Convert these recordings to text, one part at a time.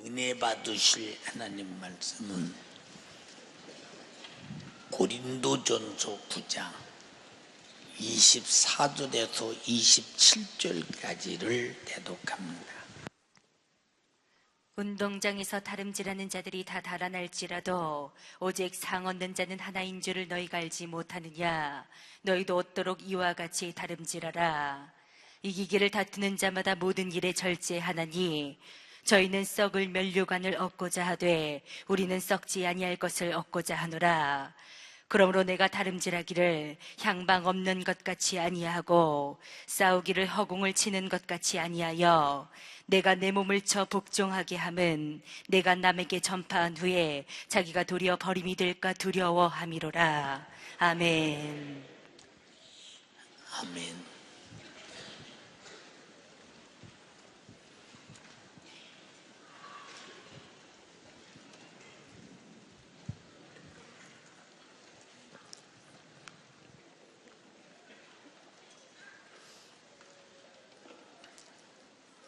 은혜 받으실 하나님 말씀은 고린도전서 9장 24절에서 27절까지를 대독합니다. 운동장에서 다름질하는 자들이 다 달아날지라도 오직 상 얻는 자는 하나인 줄을 너희가 알지 못하느냐. 너희도 얻도록 이와 같이 다름질하라. 이기기를 다투는 자마다 모든 일에 절제하나니 저희는 썩을 면류관을 얻고자 하되 우리는 썩지 아니할 것을 얻고자 하노라. 그러므로 내가 다름질하기를 향방 없는 것 같이 아니하고 싸우기를 허공을 치는 것 같이 아니하여 내가 내 몸을 쳐 복종하게 함은 내가 남에게 전파한 후에 자기가 도리어 버림이 될까 두려워함이로라. 아멘. 아멘.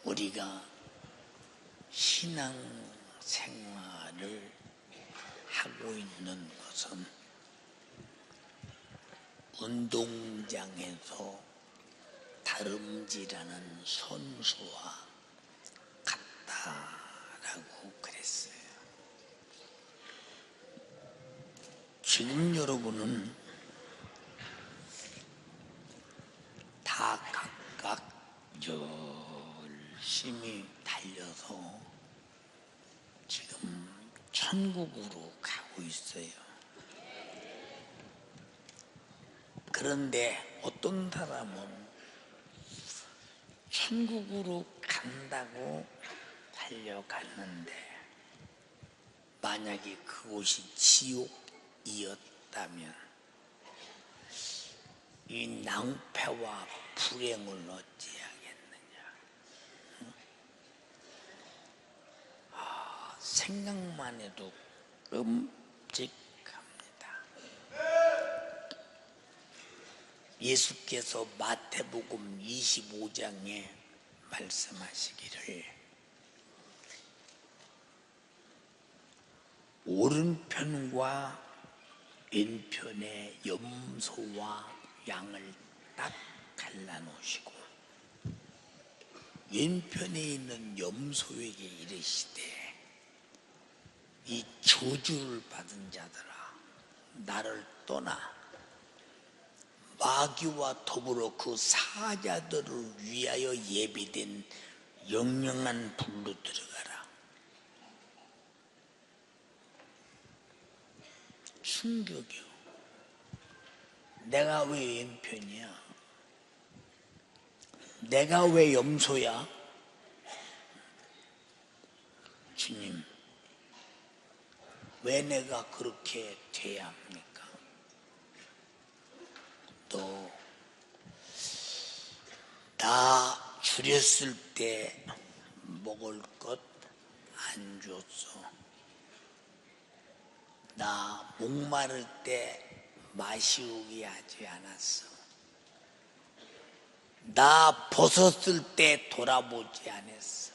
우리가 신앙생활을 하고 있는 것은 운동장에서 다름질하는 선수와 같다라고 그랬어요. 지금 여러분은 다 각각 열심히 달려서 지금 천국으로 가고 있어요. 그런데 어떤 사람은 천국으로 간다고 달려갔는데 만약에 그곳이 지옥이었다면 이 낭패와 불행을 어찌하겠느냐. 생각만 해도 끔찍합니다. 예수께서 마태복음 25장에 말씀하시기를 오른편과 왼편에 염소와 양을 딱 갈라놓으시고 왼편에 있는 염소에게 이르시되 이 저주를 받은 자들아 나를 떠나 마귀와 더불어 그 사자들을 위하여 예비된 영영한 불로 들어가라. 충격이요. 내가 왜 왼편이야? 내가 왜 염소야? 주님, 왜 내가 그렇게 돼야 합니까? 또 나 줄였을 때 먹을 것 안 줬어. 나 목마를 때 마시우게 하지 않았어. 나 벗었을 때 돌아보지 않았어.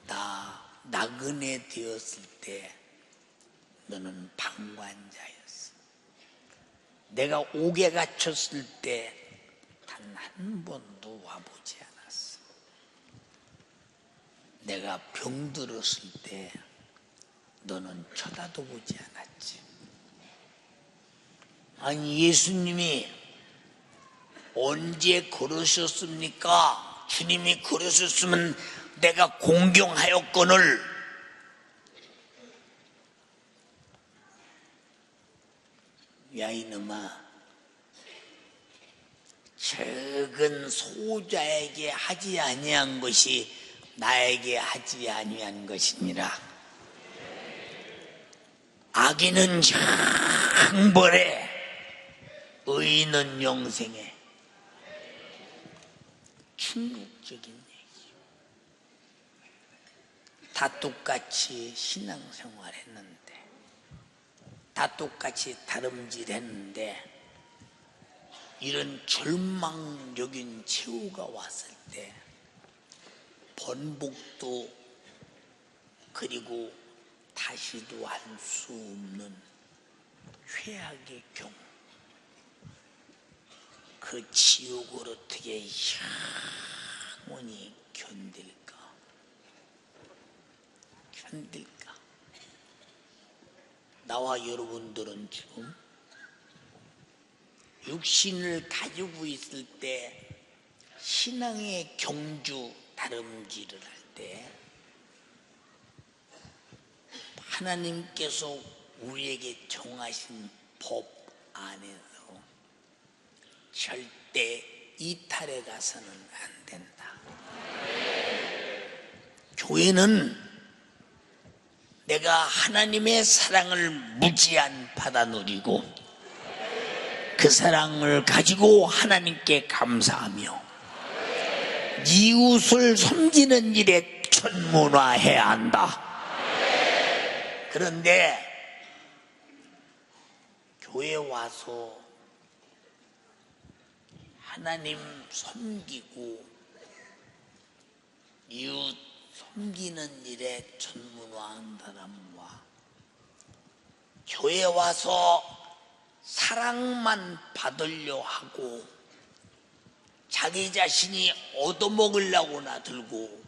나 나그네 되었을 때 너는 방관자였어. 내가 옥에 갇혔을 때 단 한 번도 와보지 않았어. 내가 병들었을 때 너는 쳐다도 보지 않았지. 아니 예수님이 언제 그러셨습니까? 주님이 그러셨으면 내가 공경하였거늘 야 이놈아 적은 소자에게 하지 아니한 것이 나에게 하지 아니한 것이니라. 악인은 형벌에 의인은 영생에. 충격적인 얘기죠. 다 똑같이 신앙생활 했는데 다 똑같이 다름질했는데 이런 절망적인 최후가 왔을 때 번복도 그리고 다시도 할 수 없는 최악의 경우, 그 지옥을 어떻게 영원히 견딜까? 나와 여러분들은 지금 육신을 가지고 있을 때 신앙의 경주 다름질을 할 때 하나님께서 우리에게 정하신 법 안에서 절대 이탈해 가서는 안 된다. 교회는 내가 하나님의 사랑을 무제한 받아 누리고 그 사랑을 가지고 하나님께 감사하며 이웃을 섬기는 일에 전문화해야 한다. 그런데 교회 와서 하나님 섬기고 이웃 섬기는 일에 전문화한 사람과 교회 와서 사랑만 받으려 하고 자기 자신이 얻어먹으려고나 들고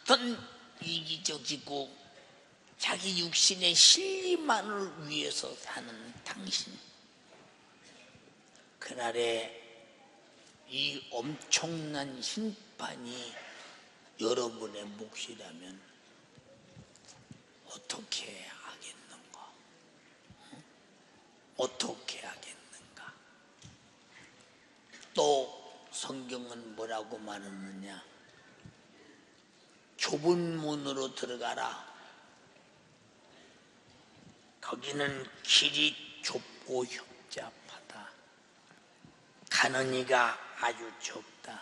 어떤 이기적이고 자기 육신의 실리만을 위해서 사는 당신, 그날에 이 엄청난 심판이 여러분의 몫이라면 어떻게 하겠는가? 어떻게 하겠는가? 또 성경은 뭐라고 말하느냐? 좁은 문으로 들어가라. 거기는 길이 좁고 협잡하다. 가는 이가 아주 적다.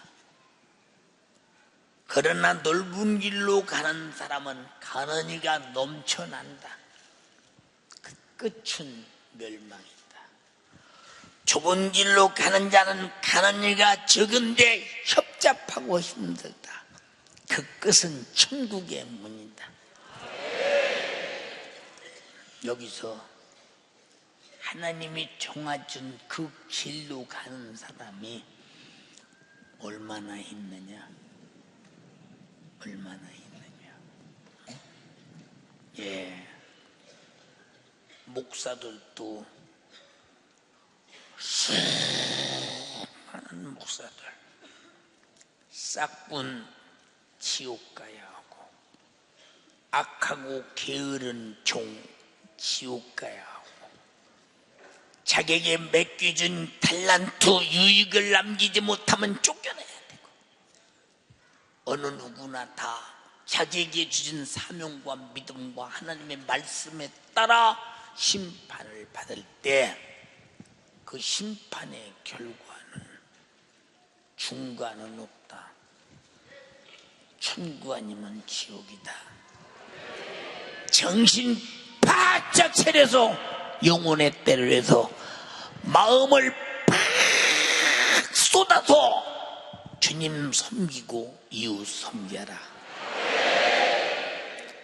그러나 넓은 길로 가는 사람은 가는 이가 넘쳐난다. 그 끝은 멸망이다. 좁은 길로 가는 자는 가는 이가 적은데 협잡하고 힘들다. 그 끝은 천국의 문이다. 여기서 하나님이 정해준 그 길로 가는 사람이 얼마나 있느냐? 얼마나 있느냐? 예, 목사들도 수많은 목사들 싹군 지옥 가야 하고 악하고 게으른 종 지옥 가야 하고 자기에게 맡겨준 달란트 유익을 남기지 못하면 쫓겨나야 되고 어느 누구나 다 자기에게 주신 사명과 믿음과 하나님의 말씀에 따라 심판을 받을 때 그 심판의 결과는 중간은 없다. 천국 아니면 지옥이다. 정신 바짝 차려서 영혼의 때를 해서 마음을 팍 쏟아서 주님 섬기고 이웃 섬겨라.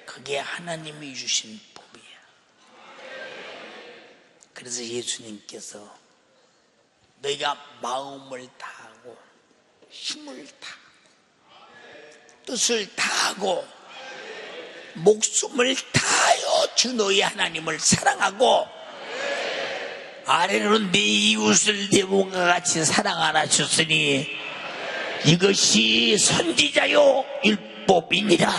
그게 하나님이 주신 법이야. 그래서 예수님께서 너희가 마음을 다하고 힘을 다하고 뜻을 다하고 목숨을 다하여 주 너희 하나님을 사랑하고 아래로 네 이웃을 네 몸과 같이 사랑하라 하셨으니 이것이 선지자요 율법이니라.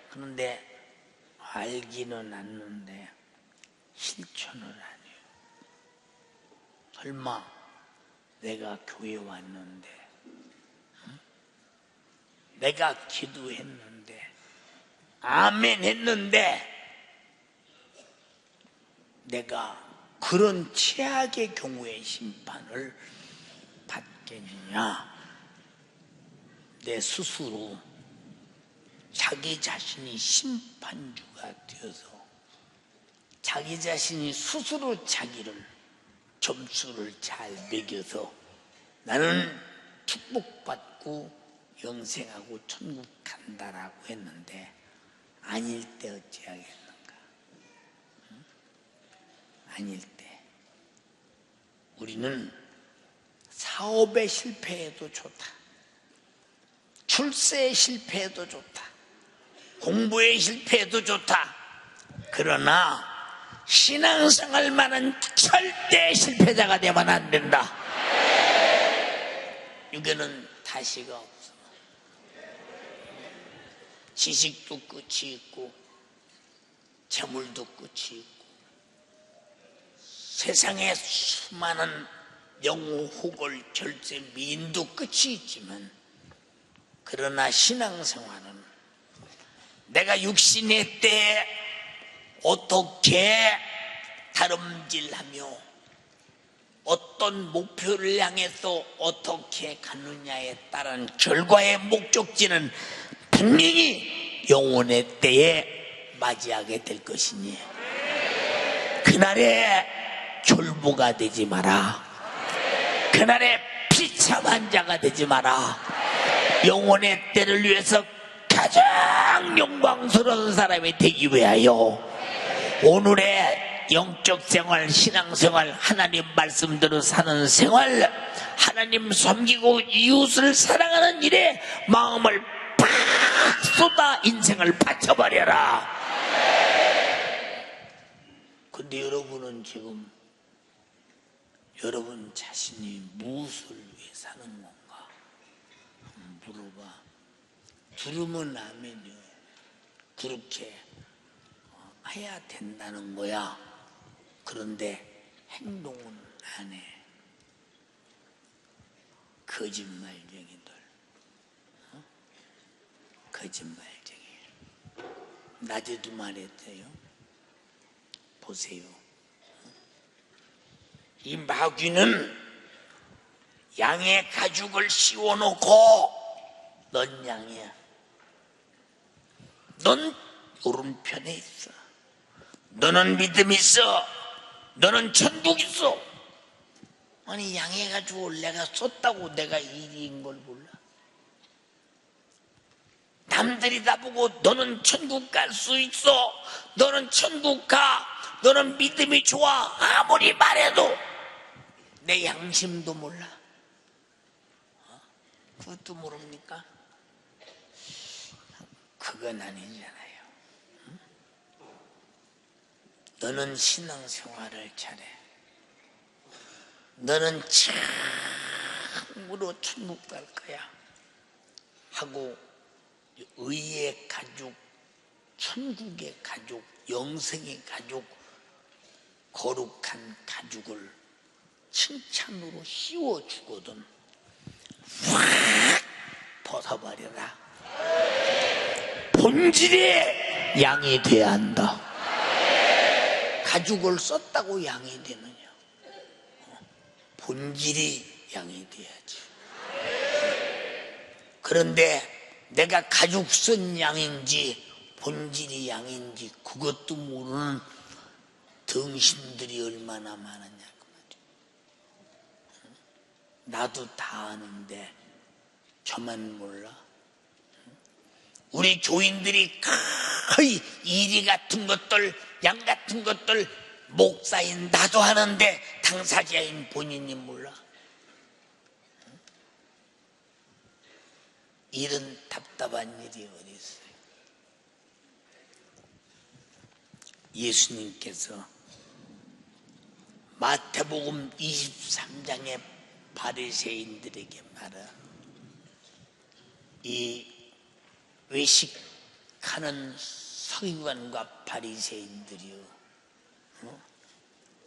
그런데 알기는 않는데 실천을 안 해요. 설마 내가 교회 왔는데 내가 기도했는데 아멘 했는데 내가 그런 최악의 경우의 심판을 받겠느냐? 내 스스로 자기 자신이 심판주가 되어서 자기 자신이 스스로 자기를 점수를 잘 매겨서 나는 축복받고 영생하고 천국 간다라고 했는데 아닐 때 어찌하겠는가? 아닐 때 우리는 사업에 실패해도 좋다, 출세에 실패해도 좋다, 공부에 실패해도 좋다. 그러나 신앙생활만은 절대 실패자가 되면 안 된다. 이거는 다시가 없어. 지식도 끝이 있고 재물도 끝이 있고 세상에 수많은 영호, 호걸, 결제, 미인도 끝이 있지만, 그러나 신앙생활은 내가 육신의 때에 어떻게 다름질하며 어떤 목표를 향해서 어떻게 가느냐에 따른 결과의 목적지는 분명히 영혼의 때에 맞이하게 될 것이니 그날에 졸부가 되지 마라. 그날에 비참한 자가 되지 마라. 영혼의 때를 위해서 가장 영광스러운 사람이 되기 위하여 오늘의 영적 생활, 신앙생활, 하나님 말씀대로 사는 생활, 하나님 섬기고 이웃을 사랑하는 일에 마음을 팍 쏟아 인생을 바쳐버려라. 근데 여러분은 지금 여러분 자신이 무엇을 위해 사는 건가 물어봐. 들으면 아멘이요. 그렇게 해야 된다는 거야. 그런데 행동은 안 해. 거짓말쟁이들. 거짓말쟁이. 낮에도 말했대요. 보세요. 이 마귀는 양의 가죽을 씌워놓고 넌 양이야. 넌 오른편에 있어. 너는 믿음 있어. 너는 천국 있어. 아니 양의 가죽을 내가 썼다고 내가 일인 걸 몰라? 남들이 다 보고 너는 천국 갈 수 있어. 너는 천국 가. 너는 믿음이 좋아. 아무리 말해도 내 양심도 몰라. 그것도 모릅니까? 그건 아니잖아요. 너는 신앙생활을 잘해. 너는 참으로 천국 갈 거야 하고 의의 가죽, 천국의 가죽, 영생의 가죽, 거룩한 가죽을 칭찬으로 씌워주거든. 확 벗어버려라. 본질의 양이 돼야 한다. 가죽을 썼다고 양이 되느냐? 본질이 양이 돼야지. 그런데 내가 가죽 쓴 양인지 본질이 양인지 그것도 모르는 등신들이 얼마나 많았냐 그 말이야. 나도 다 아는데 저만 몰라. 우리 교인들이 거의 이리 같은 것들, 양 같은 것들 목사인 나도 하는데 당사자인 본인이 몰라. 이런 답답한 일이 어디 있어요? 예수님께서 마태복음 23장의 바리새인들에게 말하, 이 외식하는 서기관과 바리새인들이요,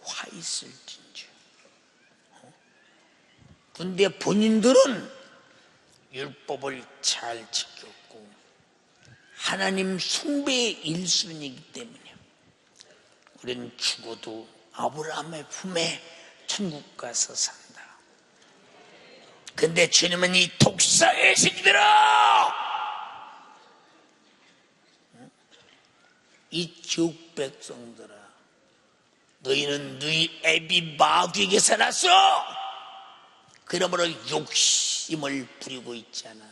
화 있을진저. 근데 본인들은 율법을 잘 지켰고 하나님 숭배의 일순이기 때문에 우리는 죽어도 아브라함의 품에 천국 가서 산다. 근데 주님은 이 독사의 새끼들아, 이 지옥 백성들아, 너희는 너희 애비 마귀에게서 났어. 그러므로 욕심을 부리고 있잖아.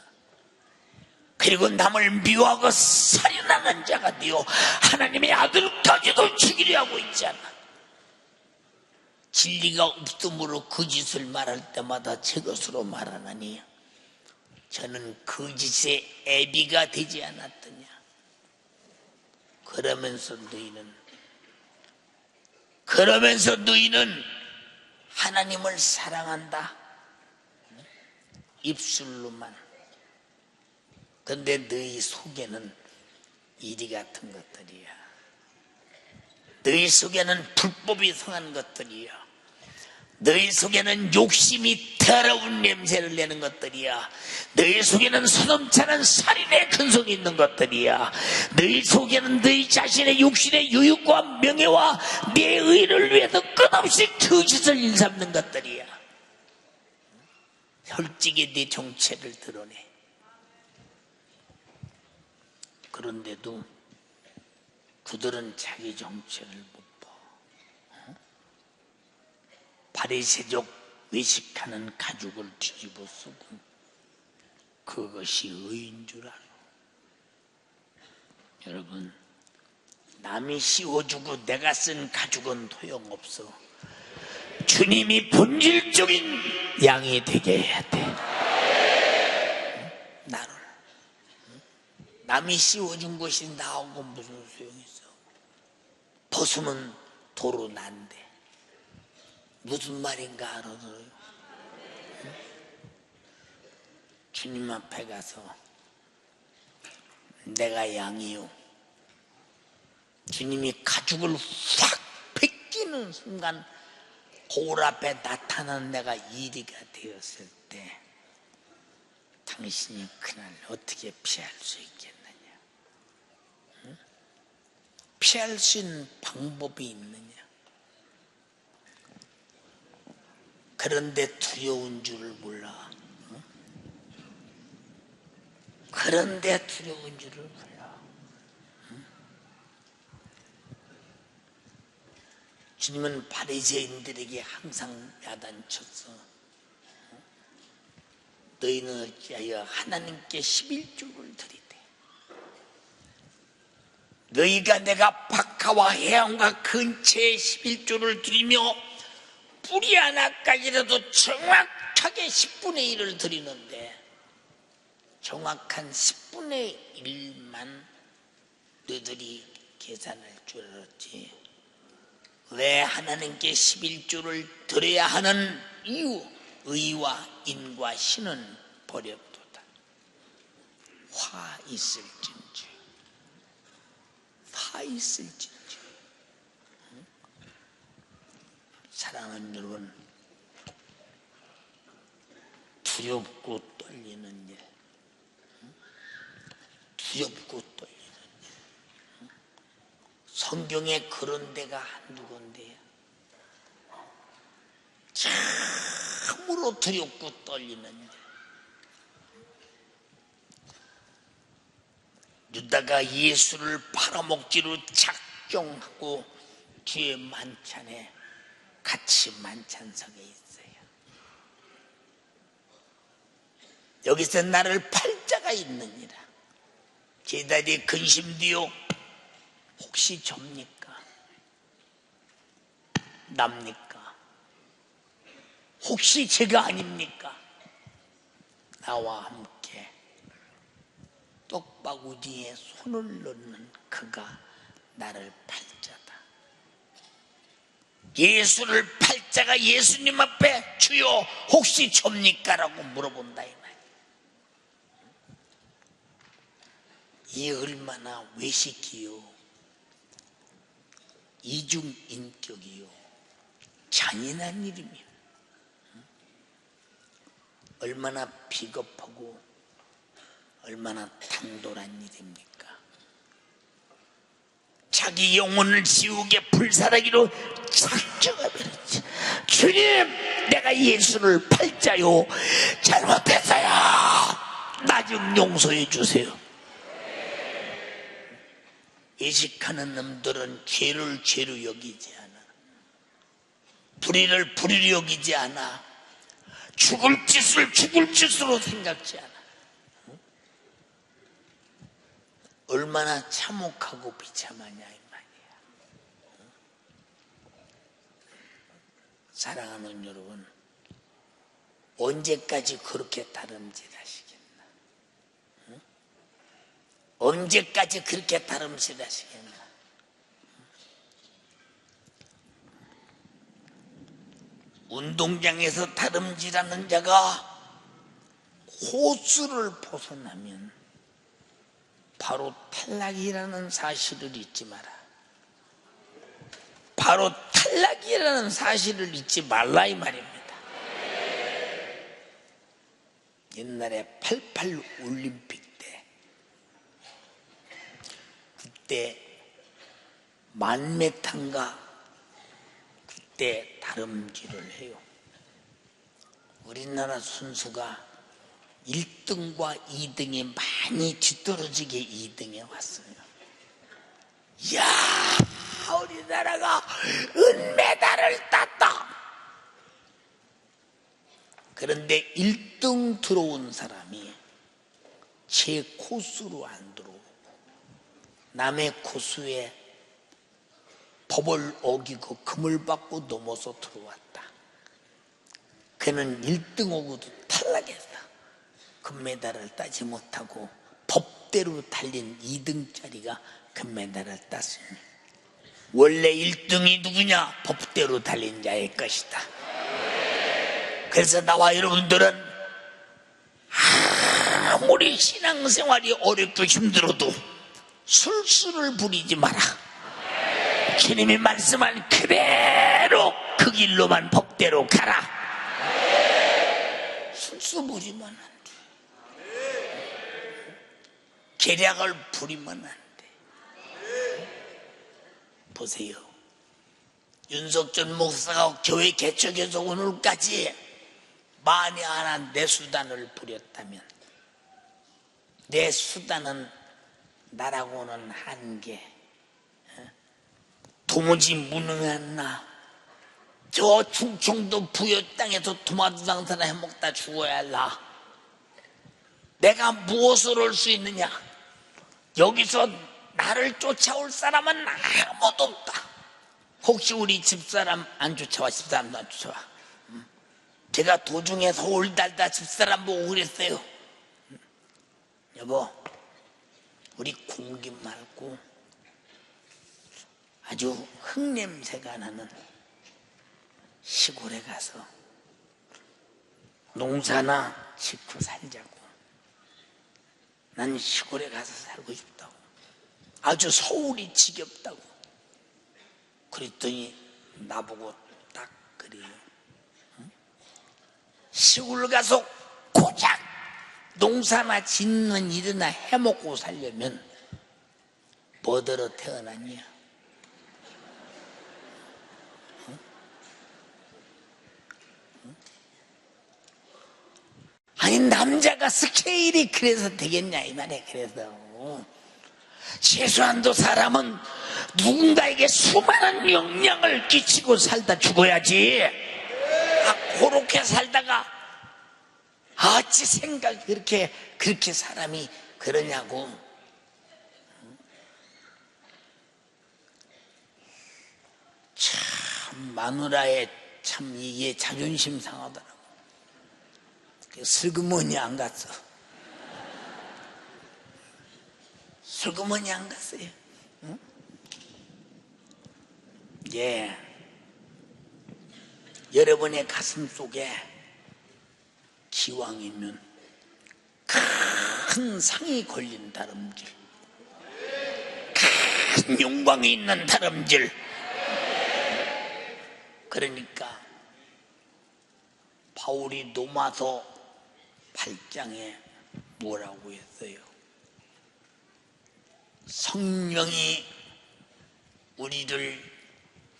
그리고 남을 미워하고 살인하는 자가 되어 하나님의 아들까지도 죽이려 하고 있잖아. 진리가 없음으로 거짓을 말할 때마다 제 것으로 말하나니 저는 거짓의 애비가 되지 않았더냐. 그러면서 너희는 하나님을 사랑한다. 입술로만. 근데 너희 속에는 이리 같은 것들이야. 너희 속에는 불법이 성한 것들이야. 너희 속에는 욕심이 더러운 냄새를 내는 것들이야. 너희 속에는 소돔찬한 살인의 근성이 있는 것들이야. 너희 속에는 너희 자신의 육신의 유익과 명예와 내 의를 위해서 끝없이 거짓을 일삼는 것들이야. 솔직히 네 정체를 드러내. 그런데도 그들은 자기 정체를 못 봐. 바리새적 외식하는 가죽을 뒤집어 쓰고 그것이 의인 줄 알아. 여러분, 남이 씌워주고 내가 쓴 가죽은 소용없어. 주님이 본질적인 양이 되게 해야 돼. 나를. 남이 씌워준 것이 나오고 무슨 소용이 있어. 벗으면 도로 난대. 무슨 말인가 알아들어요? 주님 앞에 가서 내가 양이요. 주님이 가죽을 확 벗기는 순간 거울 앞에 나타난 내가 이리가 되었을 때 당신이 그날 어떻게 피할 수 있겠느냐? 응? 피할 수 있는 방법이 있느냐? 그런데 두려운 줄을 몰라. 응? 그런데 두려운 줄을 몰라. 응? 주님은 바리새인들에게 항상 야단쳤어. 너희는 어찌하여 하나님께 11조를 드리되 너희가 내가 박하와 해안과 근처에 11조를 드리며 뿌리 하나까지라도 정확하게 10분의 1을 드리는데 정확한 10분의 1만 너희들이 계산할 줄 알았지. 왜 하나님께 11조를 드려야 하는 이유, 의와 인과 신은 버렸도다. 화 있을진지, 화 있을진지. 사랑하는 여러분, 두렵고 떨리는 일, 두렵고 떨리는 일. 성경에 그런 데가 한두 군데야. 참으로 두렵고 떨리는 일. 유다가 예수를 팔아먹기로 작정하고 뒤에 만찬에 같이 만찬석에 있어요. 여기서 나를 팔 자가 있느니라. 제자리에 근심되어 혹시 접니까? 납니까? 혹시 제가 아닙니까? 나와 함께 떡바구니에 손을 넣는 그가 나를 팔 자다. 예수를 팔 자가 예수님 앞에 주여 혹시 접니까? 라고 물어본다 이 말이에요. 이 얼마나 외식이요, 이중인격이요, 잔인한 일입니다. 얼마나 비겁하고 얼마나 당돌한 일입니까? 자기 영혼을 지옥의 불사르기로 작정하면서 주님, 내가 예수를 팔자요, 잘못했어요, 나 좀 용서해 주세요. 외식하는 놈들은 죄를 죄로 여기지 않아. 불의를 불의로 여기지 않아. 죽을 짓을 죽을 짓으로 생각지 않아. 얼마나 참혹하고 비참하냐 이 말이야. 사랑하는 여러분, 언제까지 그렇게 다름질하시겠나? 언제까지 그렇게 다름질하시겠나? 운동장에서 다름질하는 자가 호수를 벗어나면 바로 탈락이라는 사실을 잊지 마라. 바로 탈락이라는 사실을 잊지 말라 이 말입니다. 옛날에 88 올림픽 때 그때 1000m인가 그때 다름질을 해요. 우리나라 선수가 1등과 2등이 많이 뒤떨어지게 2등에 왔어요. 이야, 우리나라가 은메달을 땄다. 그런데 1등 들어온 사람이 제 코스로 안 들어오고 남의 코스에 법을 어기고 금을 받고 넘어서 들어왔다. 그는 1등 오고도 탈락했어. 금메달을 따지 못하고 법대로 달린 2등짜리가 금메달을 땄습니다. 원래 1등이 누구냐? 법대로 달린 자의 것이다. 그래서 나와 여러분들은 아무리 신앙생활이 어렵고 힘들어도 술수를 부리지 마라. 주님이 말씀한 그대로 그 길로만 법대로 가라. 술수 부리면 안 돼. 계략을 부리면 안 돼. 보세요. 윤석준 목사가 교회 개척에서 오늘까지 만에 하나 내 수단을 부렸다면 내 수단은 나라고는 한계. 도무지 무능한 나, 저 충청도 부여 땅에서 토마토 장사나 해먹다 죽어야 할라. 내가 무엇을 할 수 있느냐? 여기서 나를 쫓아올 사람은 아무도 없다. 혹시 우리 집사람 안 쫓아와? 집사람도 안 쫓아와. 제가 도중에 서울 달다 집사람 보고 그랬어요. 여보, 우리 공기 말고 아주 흙냄새가 나는 시골에 가서 농사나 짓고 살자고. 난 시골에 가서 살고 싶다고. 아주 서울이 지겹다고. 그랬더니 나보고 딱 그래요. 시골 가서 고작 농사나 짓는 일이나 해먹고 살려면 뭐더러 태어났냐? 아니, 남자가 스케일이 그래서 되겠냐 이 말이야. 그래서 최소한도 사람은 누군가에게 수많은 영향을 끼치고 살다 죽어야지. 그렇게 살다가 어찌 생각이 그렇게 사람이 그러냐고. 참 마누라의 참 이게 자존심 상하더라고. 슬그머니 안 갔어. 슬그머니 안 갔어요. 응? 예. 여러분의 가슴 속에 기왕이면 큰 상이 걸린 다름질, 큰 영광이 있는 다름질. 그러니까 바울이 로마서 8장에 뭐라고 했어요? 성령이 우리를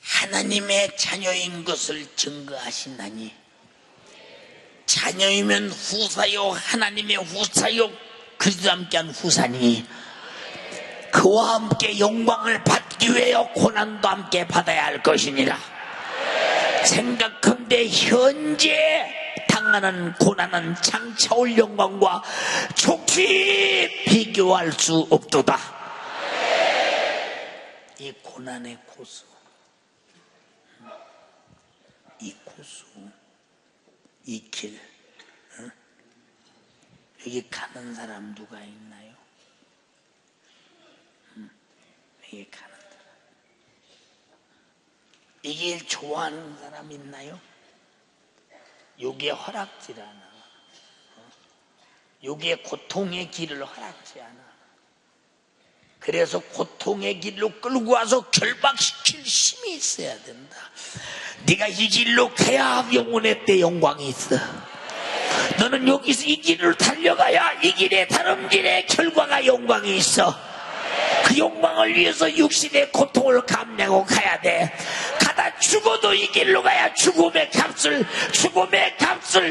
하나님의 자녀인 것을 증거하시나니, 자녀이면 후사요 하나님의 후사요 그리스도와 함께한 후사니 그와 함께 영광을 받기 위하여 고난도 함께 받아야 할 것이니라. 생각한데 현재 당하는 고난은 장차 올 영광과 족히 비교할 수 없도다. 이 고난의 코스, 이 코스, 이 길, 여기 가는 사람 누가 있나요? 여기 가는 사람, 이 길 좋아하는 사람 있나요? 여기에 허락질 않아. 여기에 고통의 길을 허락지 않아. 그래서 고통의 길로 끌고 와서 결박시킬 힘이 있어야 된다. 네가 이 길로 가야 영혼의 때 영광이 있어. 너는 여기서 이 길을 달려가야 이 길의 다름질의 결과가 영광이 있어. 그 영광을 위해서 육신의 고통을 감내고 가야 돼. 가다 죽어도 이 길로 가야 죽음의 값을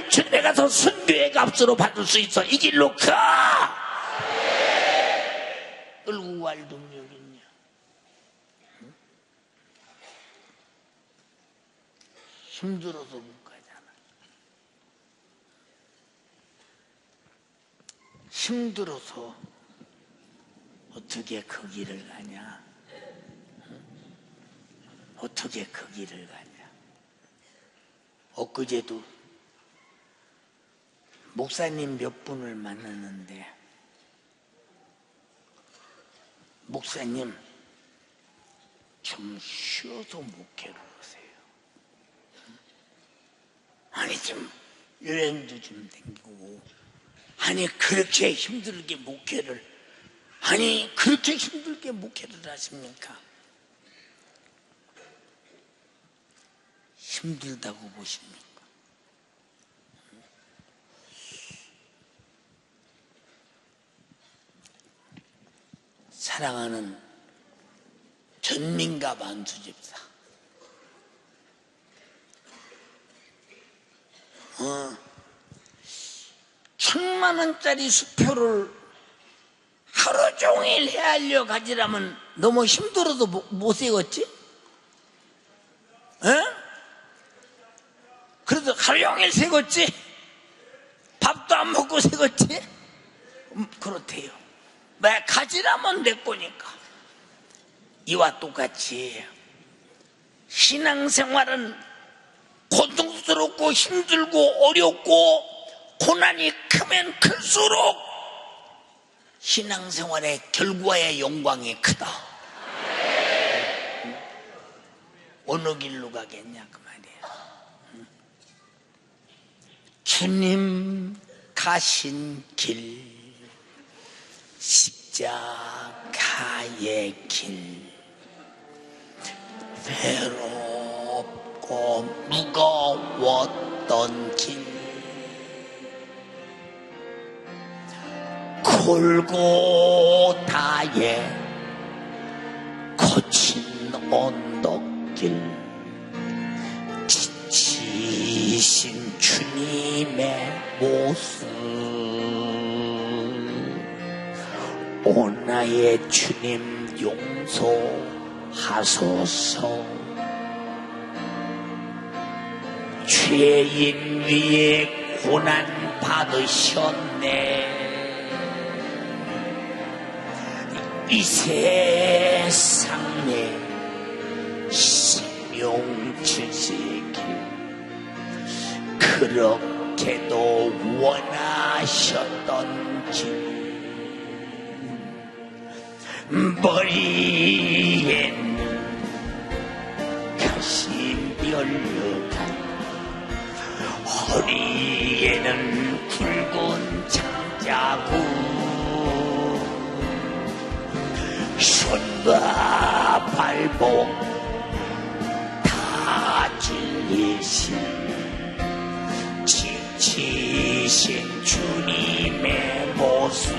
주님에 가서 순교의 값으로 받을 수 있어. 이 길로 가! 끌고 갈 능력 있냐? 힘들어서 못 가잖아. 힘들어서 어떻게 그 길을 가냐? 어떻게 그 길을 가냐? 엊그제도 목사님 몇 분을 만났는데, 목사님 좀 쉬어서 목회를 하세요. 아니 좀 여행도 좀 다니고, 아니 그렇게 힘들게 목회를 하십니까? 힘들다고 보십니까? 사랑하는 전민가 만수집사, $10,000,000짜리 수표를 하루 종일 헤아려 가지라면 너무 힘들어도 못 세웠지? 그래도 하루 종일 세웠지? 밥도 안 먹고 세웠지? 그렇대요. 왜 가지라면 내 거니까. 이와 똑같이 신앙생활은 고통스럽고 힘들고 어렵고 고난이 크면 클수록 신앙생활의 결과의 영광이 크다. 어느 길로 가겠냐 그 말이야. 주님 가신 길, 십자가의 길, 외롭고 무거웠던 길, 골고다의 거친 언덕길, 지치신 주님의 모습, 오 나의 주님 용서하소서. 죄인 위에 고난 받으셨네. 이 세상에 생명 주시길 그렇게도 원하셨던 길, 머리에는 가시 열려간, 허리에는 굵은 장자국, 손과 발목 다 찔리신 지치신 주님의 모습,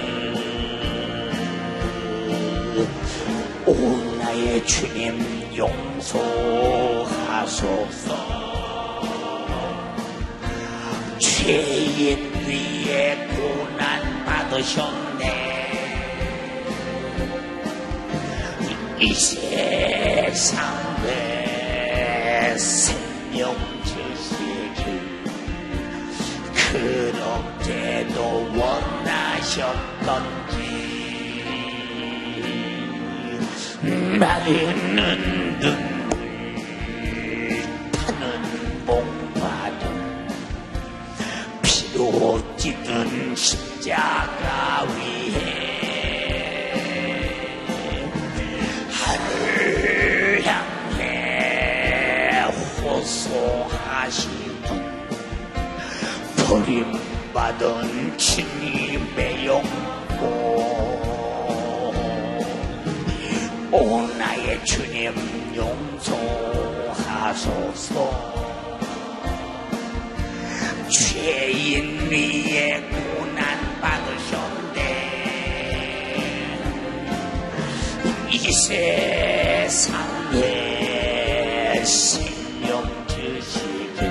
오 나의 주님 용서하소서. 죄인 위에 고난 받으셨네. 이 세상에 생명 주시길 그렇게도 원하셨던지, 마르는 눈물 타는 목마른 피로 찢은 십자가 위에 하늘 향해 호소하시던 버림받은 주님의 영광 오 나의 주님 용서하소서 죄인 위에 고난 받으셨네 이 세상에 생명 주시길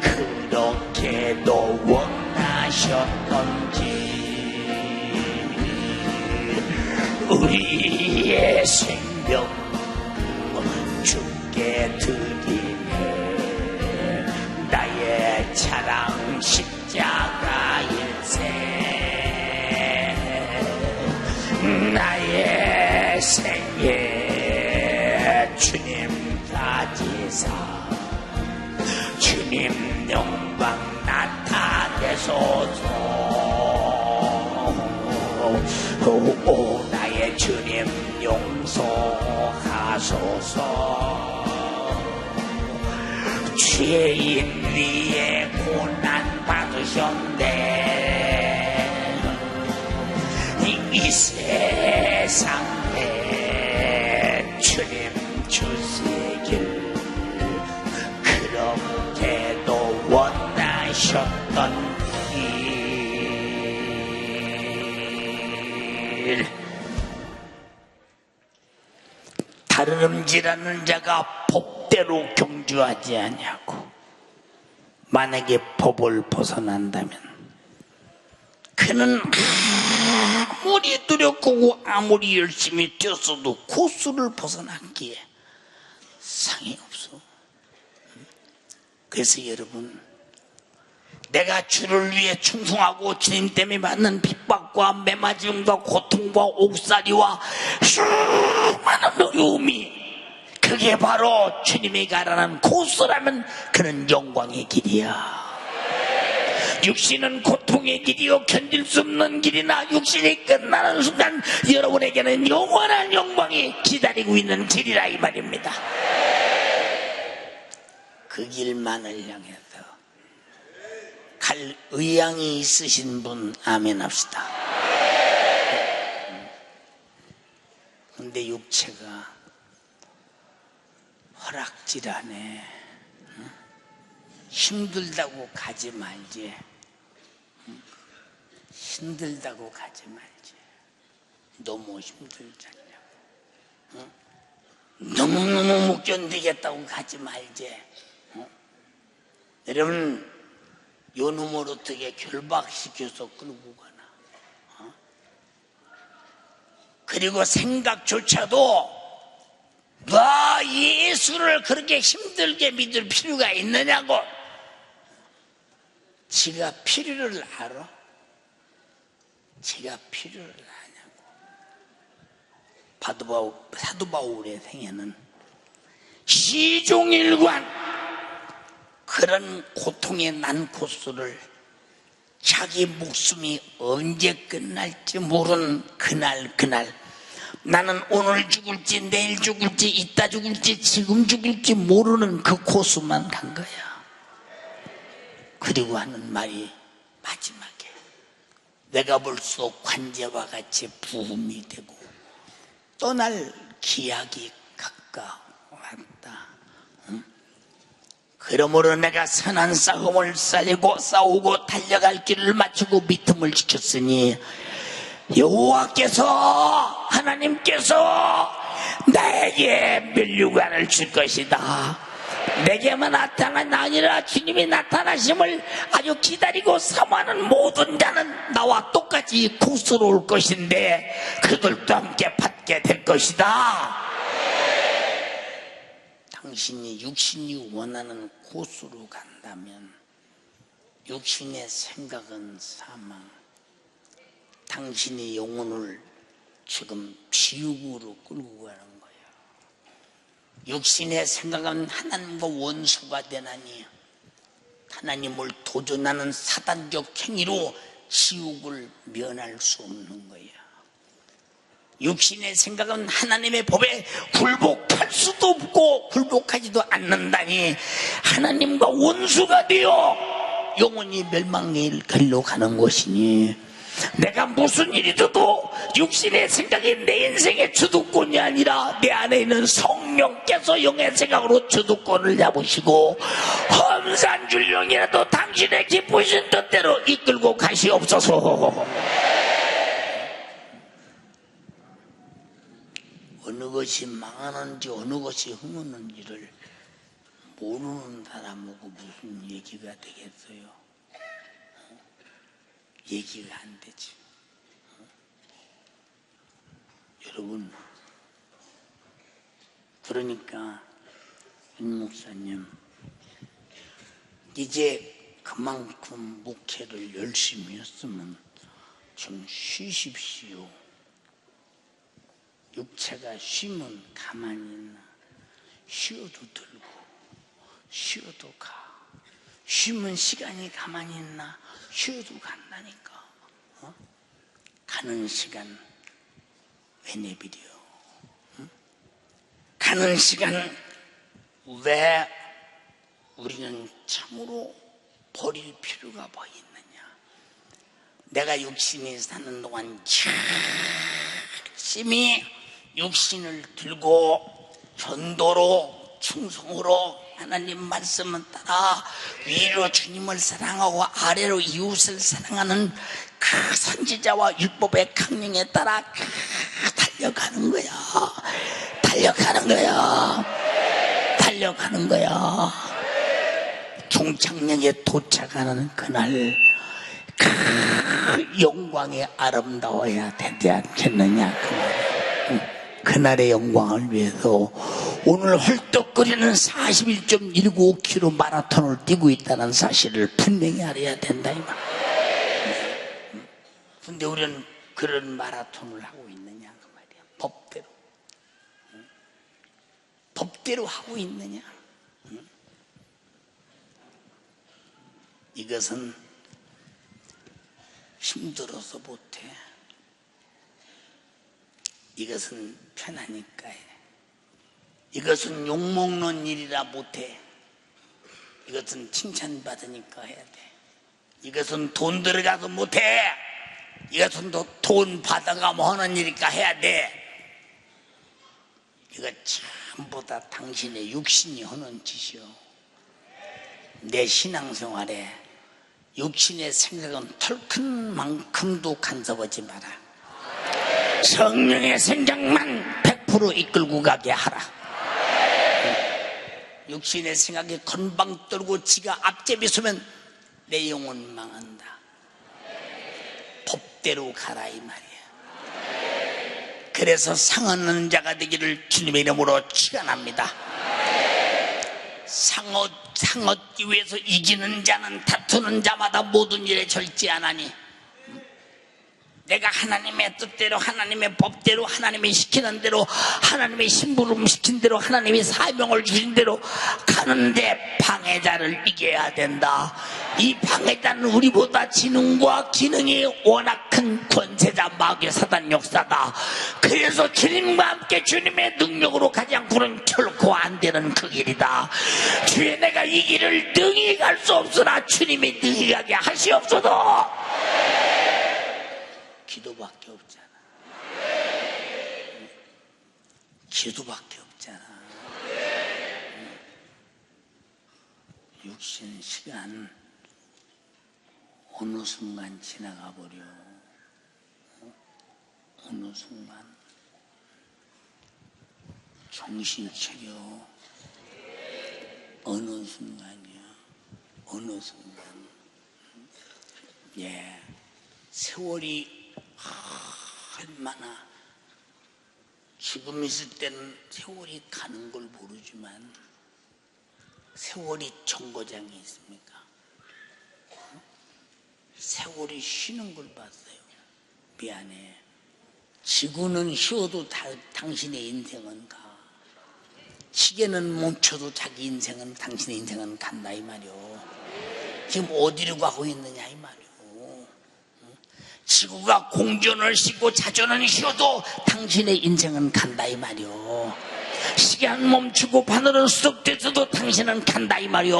그렇게도 원하셨던지 우리의 생명 주께 드리네 나의 자랑 십자가 일생 나의 생애 주님 가지사 주님 영광 나타내소서 오 나의 주님 용서하소서 죄인 위에 고난 받으셨네 이 세상에 주님 주시길 그렇게도 원하셨던 일 다름질하는 자가 법대로 경주하지 아니하고 만약에 법을 벗어난다면 그는 아무리 노력하고 아무리 열심히 뛰었어도 코스를 벗어났기에 상이 없어. 그래서 여러분 내가 주를 위해 충성하고 주님 때문에 받는 핍박과 매맞음과 고통과 옥살이와 수많은 어려움이 그게 바로 주님이 가라는 코스라면 그는 영광의 길이야. 육신은 고통의 길이요 견딜 수 없는 길이나 육신이 끝나는 순간 여러분에게는 영원한 영광이 기다리고 있는 길이라 이 말입니다. 그 길만을 향해서 갈 의향이 있으신 분 아멘 합시다. 근데 육체가 허락질하네. 힘들다고 가지 말지. 힘들다고 가지 말지. 너무 힘들지 않냐고. 너무너무 못 견디겠다고 가지 말지. 여러분 요 놈을 어떻게 결박시켜서 끌고 가나. 그리고 생각조차도 너 예수를 그렇게 힘들게 믿을 필요가 있느냐고. 지가 필요를 알아? 지가 필요를 아냐고. 사도 바울의 생애는 시종일관 그런 고통의 난 코스를 자기 목숨이 언제 끝날지 모르는 그날 나는 오늘 죽을지 내일 죽을지 이따 죽을지 지금 죽을지 모르는 그 코스만 간 거야. 그리고 하는 말이 마지막에 내가 벌써 관제와 같이 부음이 되고 떠날 기약이 가까웠다. 그러므로 내가 선한 싸움을 싸우고 달려갈 길을 마치고 믿음을 지켰으니 여호와께서 하나님께서 나에게 면류관을 줄 것이다. 내게만 나타난 아니라 주님이 나타나심을 아주 기다리고 사모하는 모든 자는 나와 똑같이 코스로 올 것인데 그들도 함께 받게 될 것이다. 당신이 육신이 원하는 코스로 간다면 육신의 생각은 사망, 당신이 영혼을 지금 지옥으로 끌고 가는 거예요. 육신의 생각은 하나님과 원수가 되나니 하나님을 도전하는 사단적 행위로 지옥을 면할 수 없는 거예요. 육신의 생각은 하나님의 법에 굴복할 수도 없고 굴복하지도 않는다니 하나님과 원수가 되어 영원히 멸망의 길로 가는 것이니 내가 무슨 일이 있어도 육신의 생각이 내 인생의 주도권이 아니라 내 안에 있는 성령께서 영의 생각으로 주도권을 잡으시고 험산줄령이라도 당신의 기쁘신 뜻대로 이끌고 가시옵소서. 어느 것이 망하는지 어느 것이 흥하는지를 모르는 사람하고 무슨 얘기가 되겠어요? 얘기가 안 되지. 여러분, 그러니까 윤 목사님 이제 그만큼 목회를 열심히 했으면 좀 쉬십시오. 육체가 쉬면 가만히 있나? 쉬어도 들고 쉬어도 가. 쉬면 시간이 가만히 있나? 쉬어도 간다니까. 가는 시간 왜 내비려? 가는 시간 왜 우리는 참으로 버릴 필요가 뭐 있느냐? 내가 육신이 사는 동안 열심히 육신을 들고 전도로 충성으로 하나님 말씀을 따라 위로 주님을 사랑하고 아래로 이웃을 사랑하는 그 선지자와 율법의 강령에 따라 달려가는 거야. 달려가는 거야. 달려가는 거야. 종착역에 도착하는 그날 그 영광이 아름다워야 되지 않겠느냐. 그날의 영광을 위해서 오늘 헐떡거리는 41.195km 마라톤을 뛰고 있다는 사실을 분명히 알아야 된다 이 말. 근데 우리는 그런 마라톤을 하고 있느냐 그 말이야. 법대로. 법대로 하고 있느냐. 이것은 힘들어서 못해. 이것은 편하니까 해. 이것은 욕먹는 일이라 못해. 이것은 칭찬받으니까 해야 돼. 이것은 돈 들어가서 못해. 이것은 돈 받아가면 하는 일이니까 해야 돼. 이거 전부 다 당신의 육신이 하는 짓이요. 내 신앙생활에 육신의 생각은 털큰만큼도 간섭하지 마라. 성령의 생각만 100% 이끌고 가게 하라. 육신의 생각이 건방 떨고 지가 앞제비 서면 내 영혼 망한다. 법대로 가라 이 말이야. 그래서 상하는 자가 되기를 주님의 이름으로 축원합니다. 상하기 위해서 이기는 자는 다투는 자마다 모든 일에 절제하나니 내가 하나님의 뜻대로 하나님의 법대로 하나님이 시키는 대로 하나님의 심부름 시킨 대로 하나님이 사명을 주신 대로 가는데 방해자를 이겨야 된다. 이 방해자는 우리보다 지능과 기능이 워낙 큰 권세자 마귀 사단 역사다. 그래서 주님과 함께 주님의 능력으로 가지 않고는 결코 안 되는 그 길이다. 주여 내가 이 길을 능히 갈 수 없으나 주님이 능히 가게 하시옵소서. 기도밖에 없잖아. 기도밖에 없잖아. 육신 시간 어느 순간 지나가 버려. 어느 순간 정신 차려. 어느 순간이야. 어느 순간. 예, 세월이 얼마나 지금 있을 때는 세월이 가는 걸 모르지만 세월이 정거장에 있습니까? 세월이 쉬는 걸 봤어요. 미안해. 지구는 쉬어도 당신의 인생은 가. 시계는 멈춰도 자기 인생은, 당신의 인생은 간다 이 말이오. 지금 어디로 가고 있느냐 이 말이오. 지구가 공전을 쉬고 자전은 쉬어도 당신의 인생은 간다 이 말이오. 시간 멈추고 바늘은 수속돼서도 당신은 간다 이 말이오.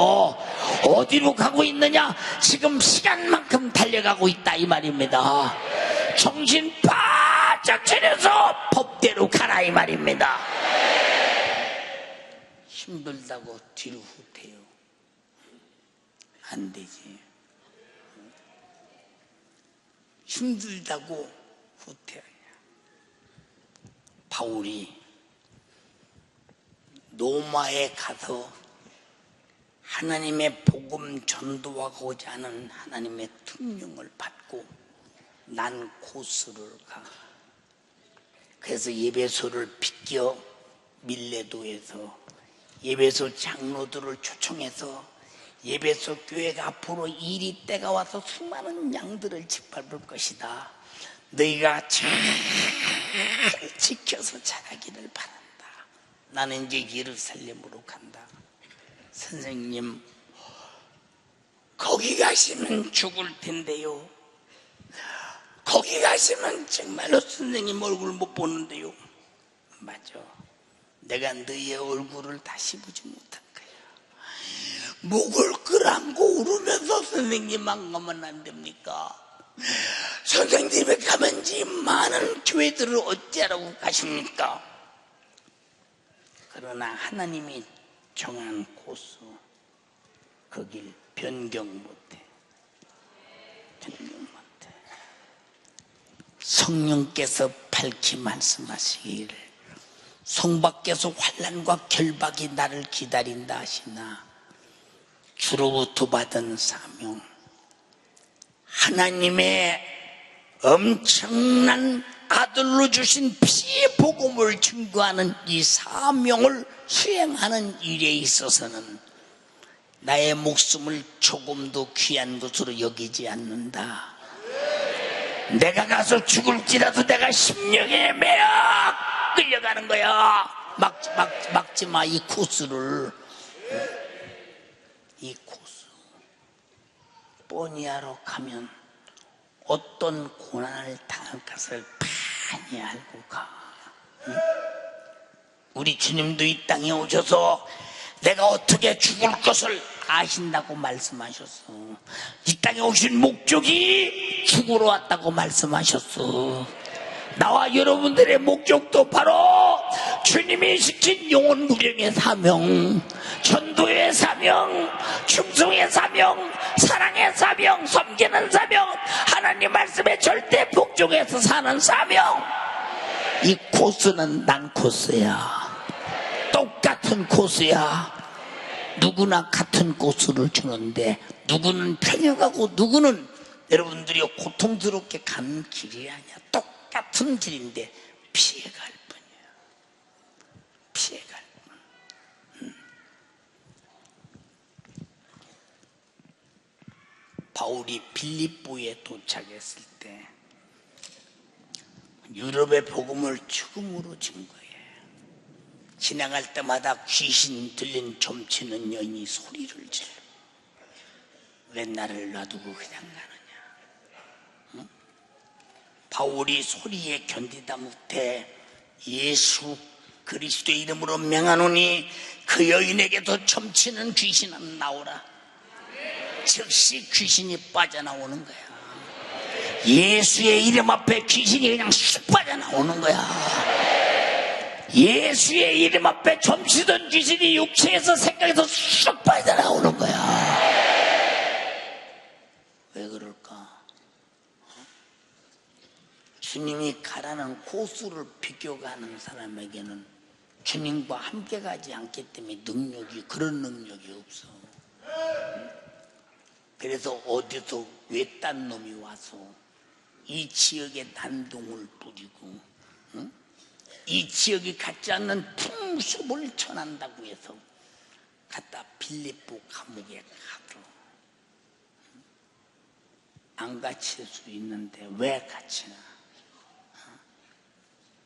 어디로 가고 있느냐? 지금 시간만큼 달려가고 있다 이 말입니다. 정신 바짝 차려서 법대로 가라 이 말입니다. 힘들다고 뒤로 후퇴요. 안 되지. 힘들다고 후퇴해야. 바울이 로마에 가서 하나님의 복음 전도하고자 하는 하나님의 특명을 받고 난 코스를 가. 그래서 예배소를 비껴 밀레도에서 예배소 장로들을 초청해서 예배소 교회가 앞으로 일이 때가 와서 수많은 양들을 짓밟을 것이다. 너희가 잘 지켜서 자라기를 바란다. 나는 이제 예루살렘으로 간다. 선생님, 거기 가시면 죽을 텐데요. 거기 가시면 정말로 선생님 얼굴 못 보는데요. 맞아. 내가 너희의 얼굴을 다시 보지 못한 거야. 목을 끌안고 울으면서 선생님만 가면 안 됩니까? 선생님이 가면 이 많은 교회들을 어찌하라고 가십니까? 그러나 하나님이 정한 코스, 그 길 변경 못해. 변경 못해. 성령께서 밝히 말씀하시기를 성 밖에서 환난과 결박이 나를 기다린다 하시나 주로부터 받은 사명, 하나님의 엄청난 아들로 주신 피의 복음을 증거하는 이 사명을 수행하는 일에 있어서는 나의 목숨을 조금도 귀한 것으로 여기지 않는다. 내가 가서 죽을지라도 내가 심령에 매어 끌려가는 거야. 막지 마, 이 코스를. 이 코스. 뽀니아로 가면 어떤 고난을 당할 것을 많이 알고 가. 우리 주님도 이 땅에 오셔서 내가 어떻게 죽을 것을 아신다고 말씀하셨어. 이 땅에 오신 목적이 죽으러 왔다고 말씀하셨어. 나와 여러분들의 목적도 바로 주님이 시킨 영혼 구령의 사명, 전도의 사명, 충성의 사명, 사랑의 사명, 섬기는 사명, 하나님 말씀에 절대 복종해서 사는 사명. 이 코스는 난 코스야. 똑같은 코스야. 누구나 같은 코스를 주는데 누구는 편해가고 누구는 여러분들이 고통스럽게 가는 길이 아니야. 똑같은 길인데 피해갈 뿐이야. 피해갈 뿐. 바울이 빌립보에 도착했을 때 유럽의 복음을 죽음으로 증거해. 지나갈 때마다 귀신 들린 점치는 여인이 소리를 질러. 왜 나를 놔두고 그냥 가느냐? 응? 바울이 소리에 견디다 못해 예수 그리스도의 이름으로 명하노니 그 여인에게도 점치는 귀신은 나오라. 즉시 귀신이 빠져나오는 거야. 예수의 이름 앞에 귀신이 그냥 쑥 빠져나오는 거야. 예수의 이름 앞에 점치던 귀신이 육체에서 생각에서 쑥 빠져나오는 거야. 왜 그럴까? 주님이 가라는 코스를 비껴가는 사람에게는 주님과 함께 가지 않기 때문에 그런 능력이 없어. 그래서 어디서 외딴 놈이 와서 이 지역에 난동을 부리고, 응? 이 지역이 갖지 않는 풍습을 전한다고 해서 갖다 빌립보 감옥에 가도 안 갇힐 수 있는데 왜 갇히나?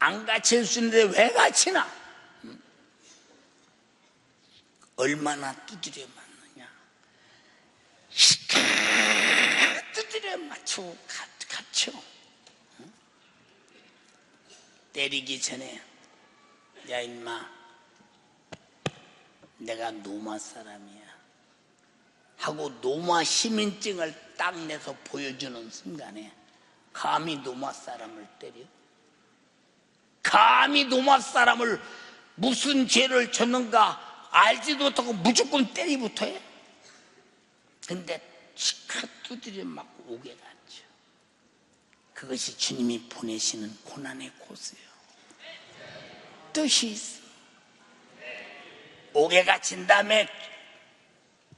안 갇힐 수 있는데 왜 갇히나? 얼마나 두드려 맞느냐? 두드려 맞추고 갇혀. 때리기 전에 야 임마 내가 노마 사람이야 하고 노마 시민증을 딱 내서 보여주는 순간에 감히 노마 사람을 때려? 감히 노마 사람을 무슨 죄를 졌는가 알지도 못하고 무조건 때리부터 해? 근데 시커 두드려 맞고 오게 갔죠. 그것이 주님이 보내시는 고난의 코스예요. 뜻이 있어. 옥에 갇힌 다음에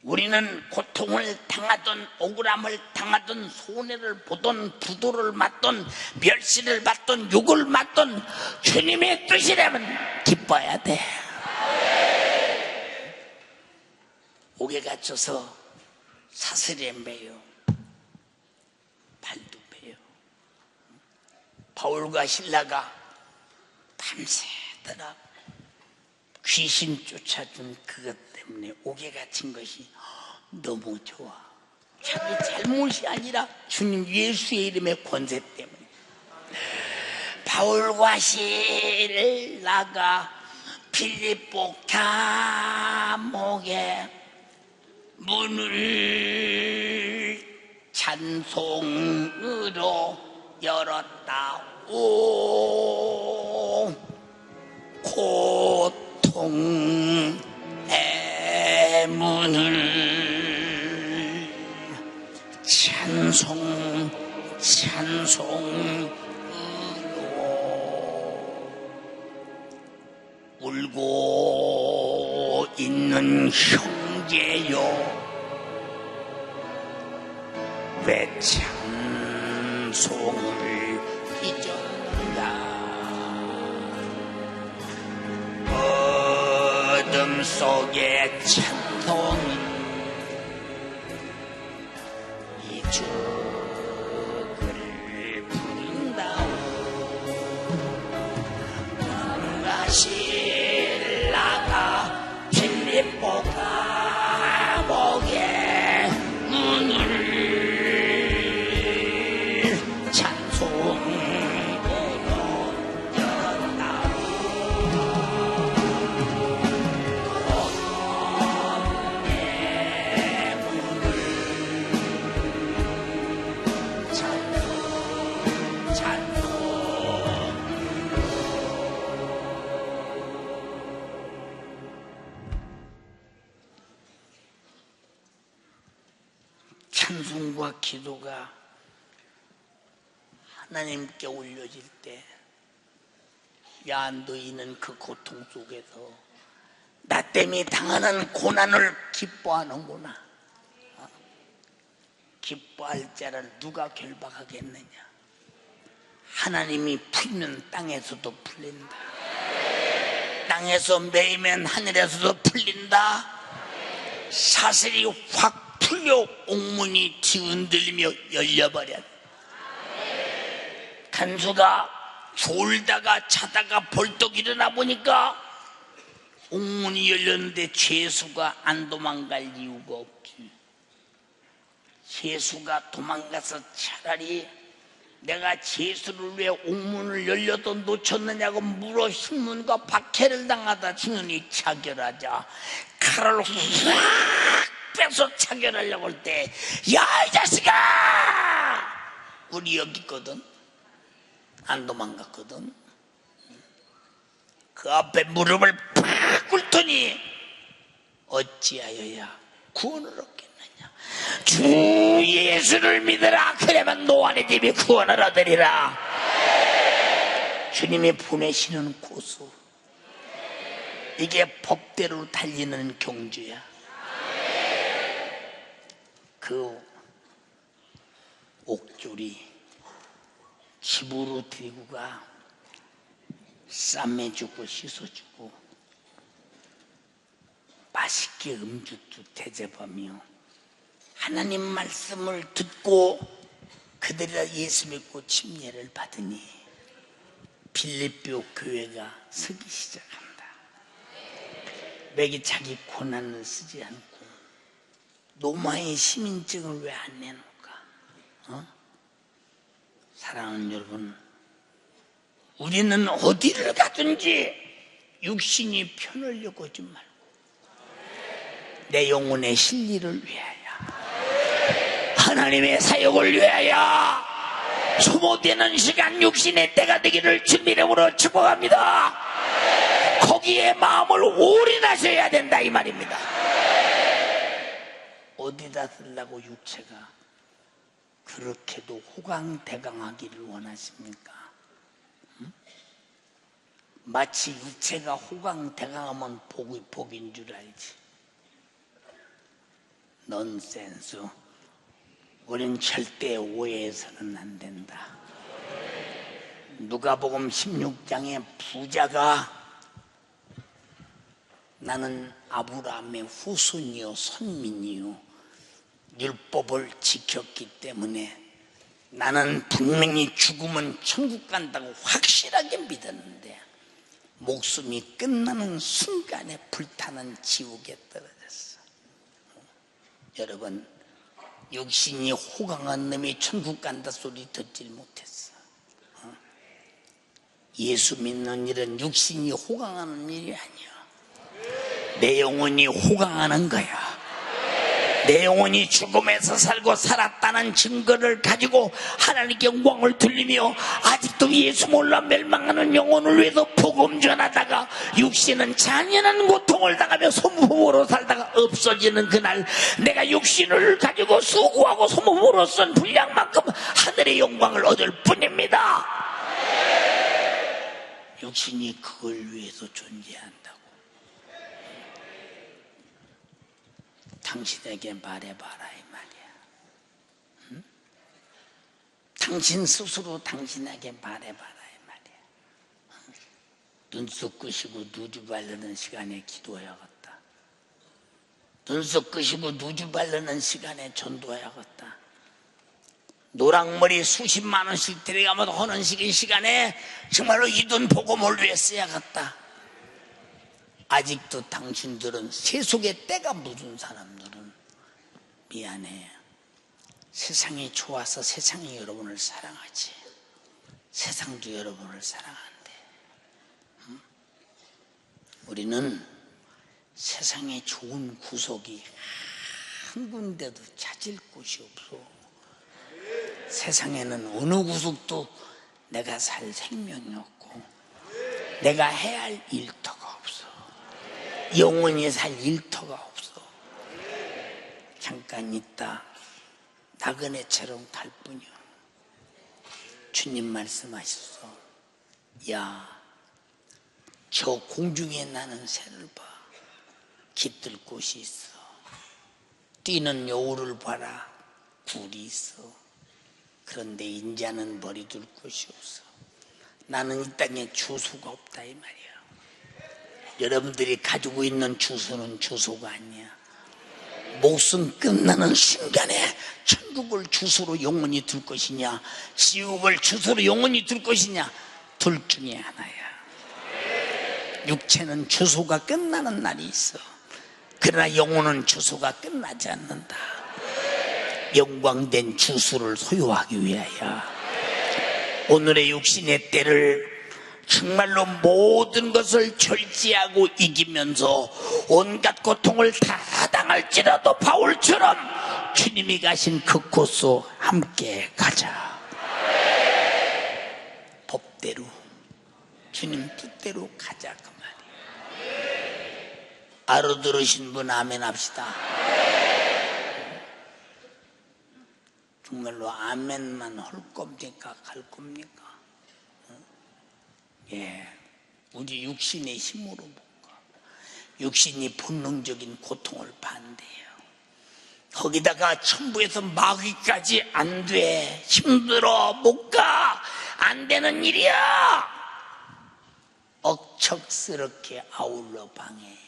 우리는 고통을 당하던 억울함을 당하던 손해를 보던 부도를 맞던 멸시를 받던 욕을 맞던 주님의 뜻이라면 기뻐야 돼. 옥에 갇혀서 사슬에 매여 발도 베요. 바울과 신라가 밤새더라 귀신 쫓아준 그것 때문에 옥에 갇힌 것이 너무 좋아. 자기 잘못이 아니라 주님 예수의 이름의 권세 때문에. 바울과 신라가 빌립보 감옥에 문을 찬송으로 열었다. 오 고통의 문을 찬송으로 울고 있는 형제여 왜 찬송을 잊었는가? 어둠 속에 찬송은 이 주를 부른다오. 남과 신라가 빌립보 감옥에 문을 찬송과 기도가 하나님께 올려질 때, 야 너희는 그 고통 속에서 나 때문에 당하는 고난을 기뻐하는구나. 기뻐할 자를 누가 결박하겠느냐? 하나님이 풀면 땅에서도 풀린다. 땅에서 매이면 하늘에서도 풀린다. 사슬이 확 풀려 옥문이 뒤흔들리며 열려버렸다. 간수가 졸다가 자다가 벌떡 일어나 보니까 옥문이 열렸는데 죄수가 안 도망갈 이유가 없지. 죄수가 도망가서 차라리 내가 죄수를 왜 옥문을 열려도 놓쳤느냐고 물어 신문과 박해를 당하다 증언이 차결하자 칼을 확 빼서 차결하려고 할 때, 야 이 자식아! 우리 여기 있거든. 안 도망갔거든. 그 앞에 무릎을 팍 꿇더니 어찌하여야 구원을 얻겠느냐? 주 예수를 믿으라. 그러면 노안의 집이 구원을 얻으리라. 주님이 보내시는 고수. 이게 법대로 달리는 경주야. 그 옥졸이 집으로 데리고 가 쌈매주고 씻어주고 맛있게 음주도 대접하며 하나님 말씀을 듣고 그들이 예수 믿고 침례를 받으니 빌립보 교회가 서기 시작한다. 왜 자기 고난을 쓰지 않고 로마의 시민증을 왜 안 내놓을까? 사랑하는 여러분, 우리는 어디를 가든지 육신이 편을 여기지 말고 내 영혼의 진리를 위하여, 하나님의 사역을 위하여 소모되는 시간 육신의 때가 되기를 주님의 이름으로 축복합니다. 거기에 마음을 올인하셔야 된다 이 말입니다. 어디다 쓰려고 육체가 그렇게도 호강대강하기를 원하십니까? 마치 육체가 호강대강하면 복인 줄 알지. 넌센스. 우린 절대 오해해서는 안 된다. 누가복음 16장에 부자가 나는 아브라함의 후손이요 선민이요 율법을 지켰기 때문에 나는 분명히 죽으면 천국 간다고 확실하게 믿었는데 목숨이 끝나는 순간에 불타는 지옥에 떨어졌어. 여러분, 육신이 호강한 놈이 천국 간다 소리 듣질 못했어. 예수 믿는 일은 육신이 호강하는 일이 아니야. 내 영혼이 호강하는 거야. 내 영혼이 죽음에서 살고 살았다는 증거를 가지고 하나님께 영광을 돌리며 아직도 예수 몰라 멸망하는 영혼을 위해서 복음 전하다가 육신은 잔인한 고통을 당하며 소모품으로 살다가 없어지는 그날 내가 육신을 가지고 수고하고 소모품으로 쓴 분량만큼 하늘의 영광을 얻을 뿐입니다. 육신이 그걸 위해서 존재한다고. 당신에게 말해봐라 이 말이야. 응? 당신 스스로 당신에게 말해봐라 이 말이야. 응? 눈썹 끄시고 누주 바르는 시간에 기도해야겠다. 눈썹 끄시고 누주 바르는 시간에 전도해야겠다. 노랑머리 수십만 원씩 들여가면서 하는 시간에 정말로 이 돈 복음을 위해 써야겠다. 아직도 당신들은 세속의 때가 묻은 사람들은 미안해요. 세상이 좋아서 세상이 여러분을 사랑하지 세상도 여러분을 사랑한대. 응? 우리는 세상에 좋은 구석이 한 군데도 찾을 곳이 없어. 세상에는 어느 구석도 내가 살 생명이 없고 내가 해야 할 일터가 없어. 영원히 살 일터가 없어. 잠깐 있다 나그네처럼 갈 뿐이야. 주님 말씀하셨어. 야, 저 공중에 나는 새를 봐. 깃들 곳이 있어. 뛰는 여우를 봐라. 굴이 있어. 그런데 인자는 머리둘 곳이 없어. 나는 이 땅에 주소가 없다 이 말이야. 여러분들이 가지고 있는 주소는 주소가 아니야. 목숨 끝나는 순간에 천국을 주소로 영원히 둘 것이냐 지옥을 주소로 영원히 둘 것이냐 둘 중에 하나야. 육체는 주소가 끝나는 날이 있어. 그러나 영혼은 주소가 끝나지 않는다. 영광된 주소를 소유하기 위하여 오늘의 육신의 때를 정말로 모든 것을 절제하고 이기면서 온갖 고통을 다 당할지라도 바울처럼 주님이 가신 그 곳으로 함께 가자. 법대로 주님 뜻대로 가자 그 말이에요. 알아들으신 분 아멘 합시다. 정말로 아멘만 할 겁니까? 갈 겁니까? 예, 우리 육신의 힘으로 못 가. 육신이 본능적인 고통을 반대해요. 거기다가 천부에서 마귀까지 안 돼. 힘들어. 못 가. 안 되는 일이야. 억척스럽게 아울러 방해해.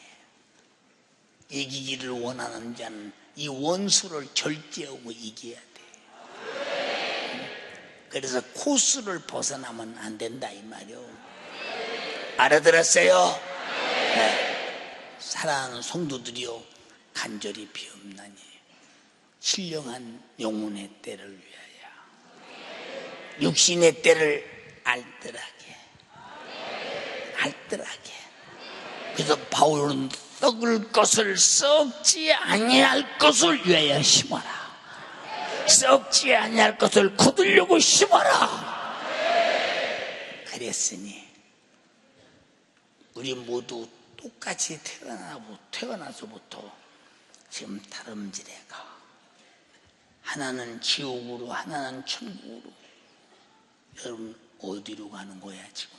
이기기를 원하는 자는 이 원수를 절제하고 이겨야 돼. 그래서 코스를 벗어나면 안 된다 이 말이요. 알아들었어요? 네. 사랑하는 성도들이요, 간절히 비옵나니 신령한 영혼의 때를 위하여 육신의 때를 알뜰하게. 그래서 바울은 썩을 것을 썩지 아니할 것을 위하여 심어라. 썩지 아니할 것을 거두려고 심어라. 그랬으니 우리 모두 똑같이 태어나서부터 지금 다름질해 가. 하나는 지옥으로, 하나는 천국으로. 여러분 어디로 가는 거야 지금?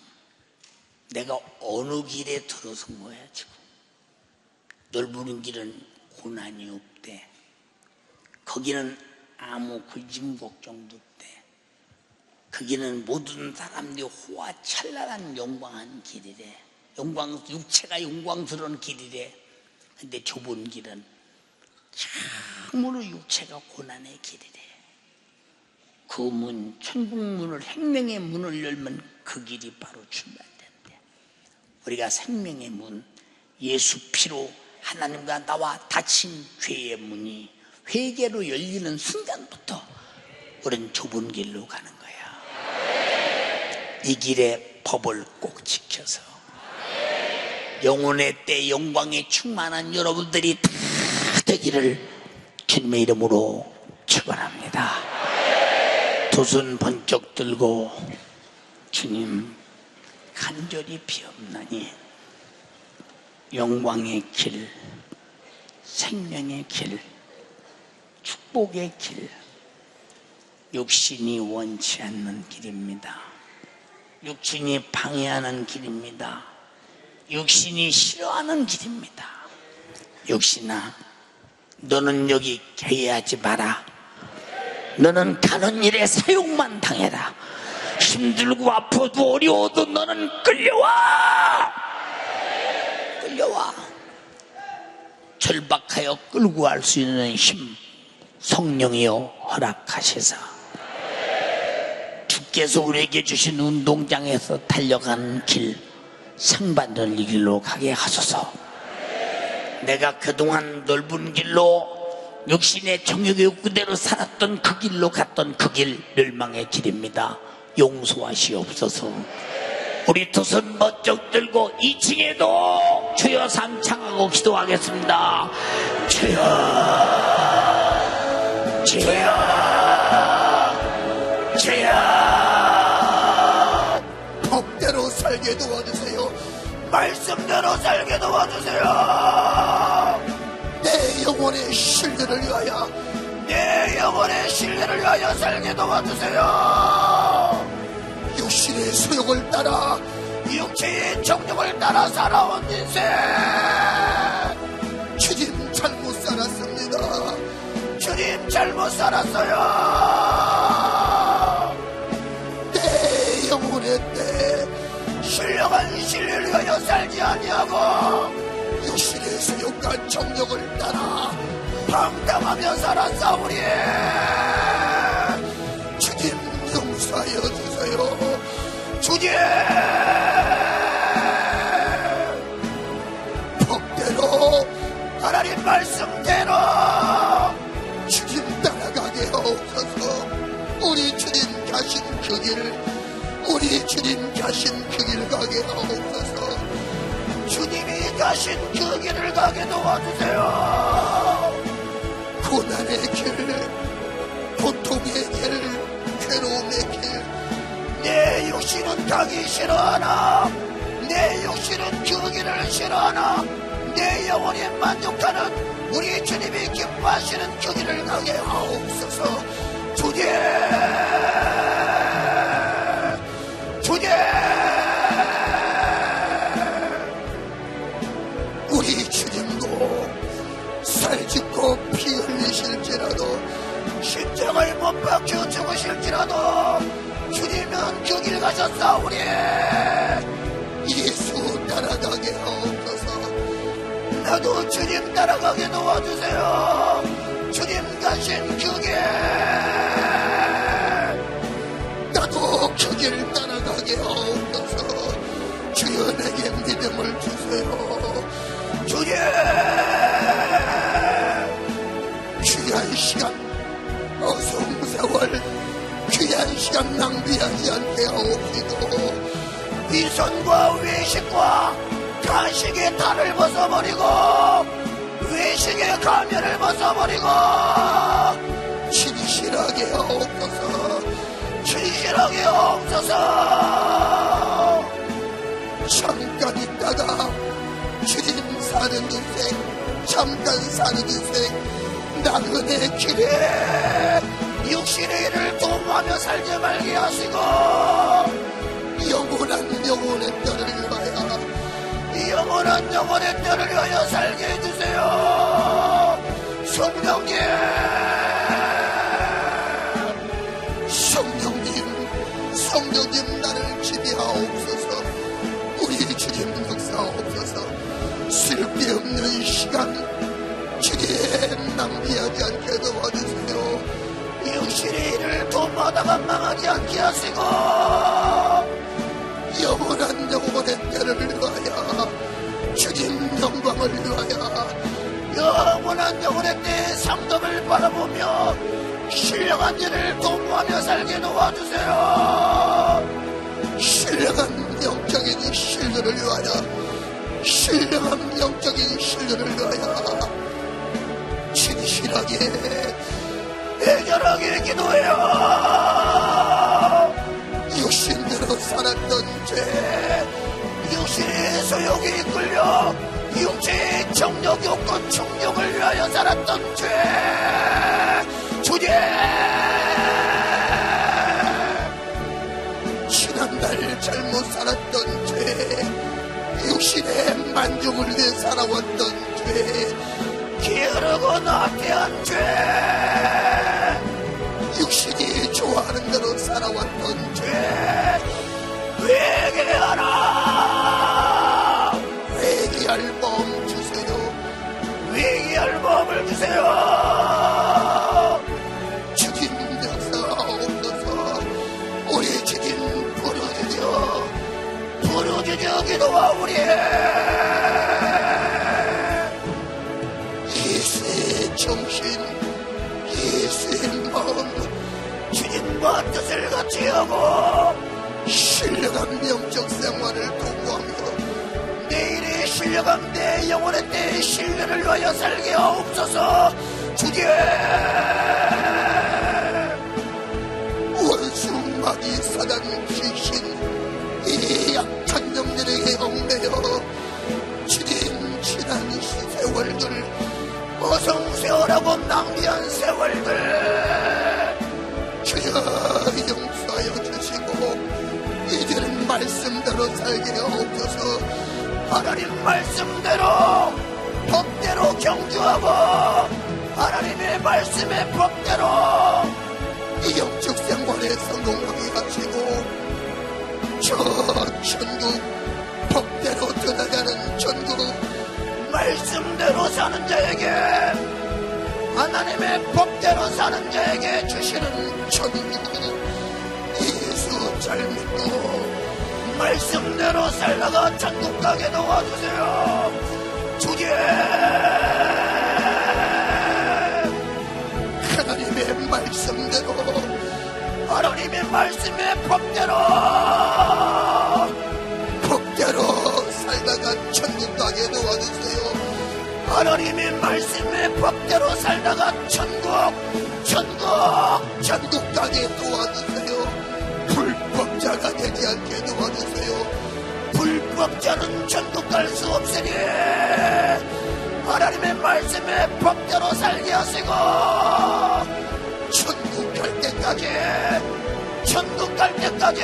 내가 어느 길에 들어선 거야 지금? 넓은 길은 고난이 없대. 거기는 아무 근심 걱정도 없대. 거기는 모든 사람들이 호화찬란한 영광한 길이래. 육체가 영광스러운 길이래. 근데 좁은 길은 참으로 육체가 고난의 길이래. 그 문, 천국문을, 생명의 문을 열면 그 길이 바로 출발된대. 우리가 생명의 문, 예수 피로 하나님과 나와 닫힌 죄의 문이 회개로 열리는 순간부터 우리는 좁은 길로 가는 거야. 이 길의 법을 꼭 지켜서 영혼의 때 영광에 충만한 여러분들이 다 되기를 주님의 이름으로 축원합니다. 두 손 번쩍 들고 주님 간절히 비옵나니 영광의 길, 생명의 길, 축복의 길, 육신이 원치 않는 길입니다. 육신이 방해하는 길입니다. 육신이 싫어하는 길입니다. 육신아, 너는 여기 개의하지 마라. 너는 가는 일에 사용만 당해라. 힘들고 아파도 어려워도 너는 끌려와. 절박하여 끌고 갈 수 있는 힘 성령이여 허락하시사 주께서 우리에게 주신 운동장에서 달려가는 길, 상받는 길로 가게 하소서. 내가 그동안 넓은 길로 육신의 정욕의 욕구대로 살았던 그 길로 갔던 그 길, 멸망의 길입니다. 용서하시옵소서. 우리 두 손 번쩍 들고 2층에도 주여 삼창하고 기도하겠습니다. 주여, 주여, 주여. 법대로 살게 도와주세요. 말씀대로 살게 도와주세요. 내 영혼의 신뢰를 위하여, 내 영혼의 신뢰를 위하여 살게 도와주세요. 육신의 소욕을 따라, 육체의 정욕을 따라 살아온 인생, 주님 잘못 살았습니다. 주님 잘못 살았어요. 내 영혼의 때 신령한 신뢰를 위하여 살지 아니하고 육신의 소욕과 정욕을 따라 방탕하며 살았사오니 주님 용서하여 주세요. 주님 법대로 하나님 말씀대로 주님 따라가게 하옵소서. 우리 주님 가신 그 길, 우리 주님 가신 그 길 가게 하옵소서. 주님이 가신 그 길을 가게 도와주세요. 고난의 길, 고통의 길, 괴로움의 길, 내 육신은 가기 싫어하나, 내 육신은 그 길을 싫어하나, 내 영혼이 만족하는 우리 주님이 기뻐하시는 그 길을 가게 하옵소서. 주님, 주님, 우리 주님도 살짓고 피 흘리실지라도, 심장을 못 박혀 죽으실지라도 주님은 그 길 가셨사오니 예수 따라가게 하옵소서. 나도 주님 따라가게 도와주세요. 주님 가신 그 길, 그 길 따라가게 하옵소서. 주여 내게 믿음을 주세요. 주님, 귀한 시간, 어서운 세월, 귀한 시간 낭비하지 않게 하옵시고, 위선과 외식과 가식의 탈을 벗어버리고 외식의 가면을 벗어버리고 진실하게 하옵소서. 진실하게 하옵소서. 잠깐 있다가 주님 사는 인생, 잠깐 사는 인생, 나그네 길에 육신의 일을 도모하며 살지 말게 하시고 영원한 영혼의 뼈를 위하여, 영원한 영혼의 뼈를 위하여 살게 해주세요. 성령님, 성령님, 성령님 나를 지배하옵소서. 우리 주님 역사하옵소서. 쓸데없는 시간 주님 낭비하지 않게 도와주세요. 육신의 일을 도모하다가 망하지 않게 하시고 영원한 영혼의 뼈를 위하여, 주님 영광을 위하여, 영원한 영혼의 때의 상급을 바라보며 신령한 일을 도모하며 살게 도와주세요. 신령한 영적인 신뢰를 위하여, 신령한 영적인 신뢰를 위하여 진실하게 애절하게 기도해요. 육신대로 살았던 죄, 육신의 소욕에 이끌려 육체의 정력, 욕구, 충욕을 위하여 살았던 죄, 주님, 지난날 잘못 살았던 죄, 육신의 만족을 위해 살아왔던 죄, 게으르고 나태한 죄, 육신이 좋아하는 대로 살아왔던 죄, 회개하라. 회개할 마음 주세요. 회개할 마음을 주세요. 주님 역사하옵소서. 우리 주님 부르짖어, 부르짖어 기도하오리. 예수의 정신, 예수의 마음, 주님과 뜻을 같이 하고 신령한 영적 생활을 도모하며 내일의 신령한 내 영혼의 때의 신뢰를 위하여 살게 하옵소서. 주님, 원수 마귀 사단 귀신 이 약한 영들에게 얽매여 주님 지난 세월들, 어성세월하고 낭비한 세월들 주여 용서하여 주시고 이제는 말씀대로 살게 하옵소서. 하나님 말씀대로 법대로 경주하고 하나님의 말씀의 법대로 이 영적 생활에 성공하게 하시고 저 천국 법대로 들어가는 천국, 말씀대로 사는 자에게, 하나님의 법대로 사는 자에게 주시는 천국, 예수 잘 믿고 말씀대로 살다가 천국 가게 도와주세요. 주님, 하나님의 말씀대로, 하나님의 말씀의 법대로 살다가 천국 가게 도와주세요. 하나님의 말씀의 법대로 살다가 천국 가게 도와주세요. 불법자가 되지 않게 도와주세요. 불법자는 천국 갈 수 없으니 하나님의 말씀의 법대로 살게 하시고 천국 갈 때까지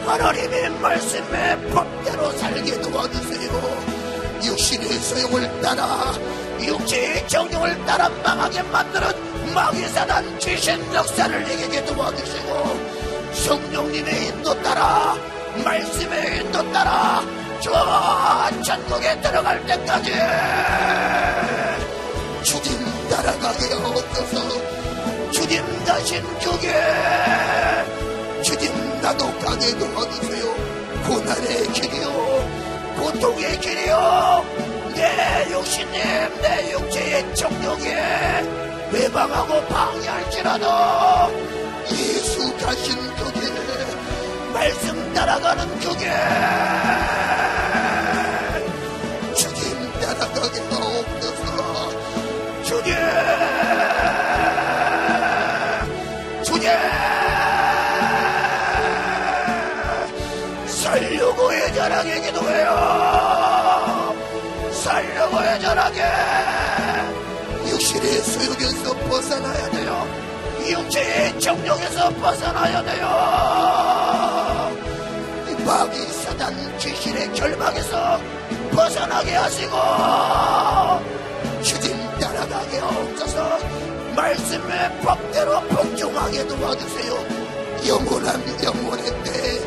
하나님의 말씀의 법대로 살게 도와주세요. 육신의 소용을 따라, 육체의 정욕을 따라 망하게 만드는 마귀사단 귀신 역사를 이기게 도와주시고 성령님의 인도 따라, 말씀의 인도 따라 저 천국에 들어갈 때까지 주님 따라가게 하옵소서. 주님 가신 그 길, 주님 나도 가게 도와주세요. 고난의 길이요, 고통의 길이요, 내 육신님, 내 육체의 정욕에 외방하고 방해할지라도 예수 가신 그 길, 말씀 따라가는 그 길, 주님 따라가게 하옵소서. 주님, 주님, 살려고 애절하게 기도해요. 살려고 애절하게. 육신의 소욕에서 벗어나야 돼요. 육체의 정욕에서 벗어나야 돼요. 마귀 사단 귀신의 결박에서 벗어나게 하시고 주님 따라가게 하옵소서. 말씀의 법대로 복종하게 도와주세요. 영원한 영원의 때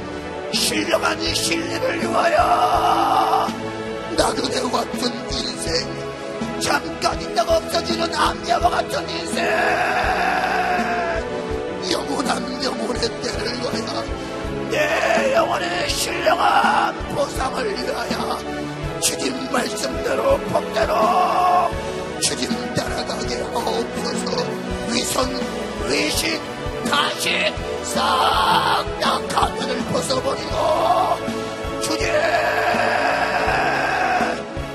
신령한 이 진리를 위하여 나그네 같은 인생, 잠깐 있다가 없어지는 암야와 같은 인생, 영원한 영원의 때를 위하여 내 영혼의 신령한 보상을 위하여 주님 말씀대로 법대로 주님 따라가게 하옵소서. 위선, 위식, 다식 싹 다 가면을 벗어버리고 주님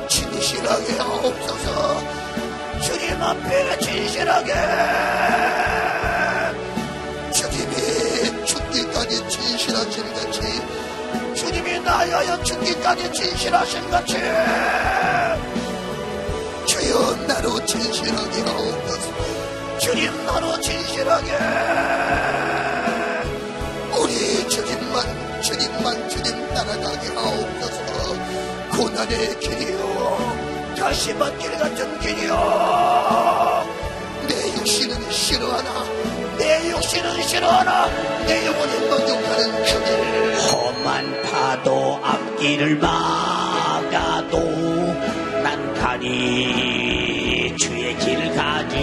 진실하게 하옵소서. 주님 앞에 진실하게, 주님이 죽기까지 진실하신 같이, 주님이 나여여 죽기까지 진실하신 같이 주여 나로 진실하게 하옵소서. 주님 나로 진실하게. 우리 주님만 주님 따라가게 하옵소서. 고난의 길이요, 가시밭길 같은 길이요, 내 육신은 싫어하나, 내 육신은 싫어하나 내 영혼이 만족하는 그 길. 험한 파도 앞길을 막아도 난 가니 주의 길 가지.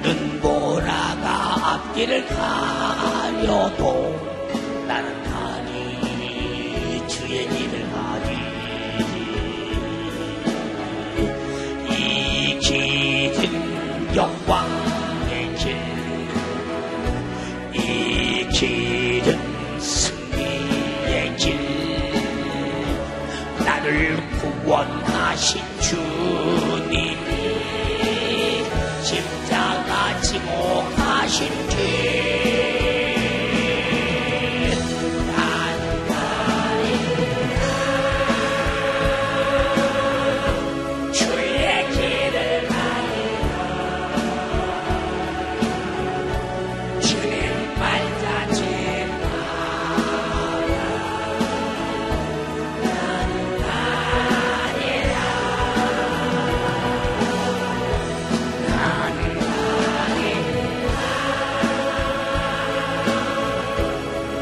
눈보라가 앞길을 가려도 나는 가니 주의 길을 가지. 이 길은 영광의 길, 이 길은 승리의 길, 나를 구원하신 주님이 십자가 지고 가신 길, 주의 길을 가리라. 주님 발자취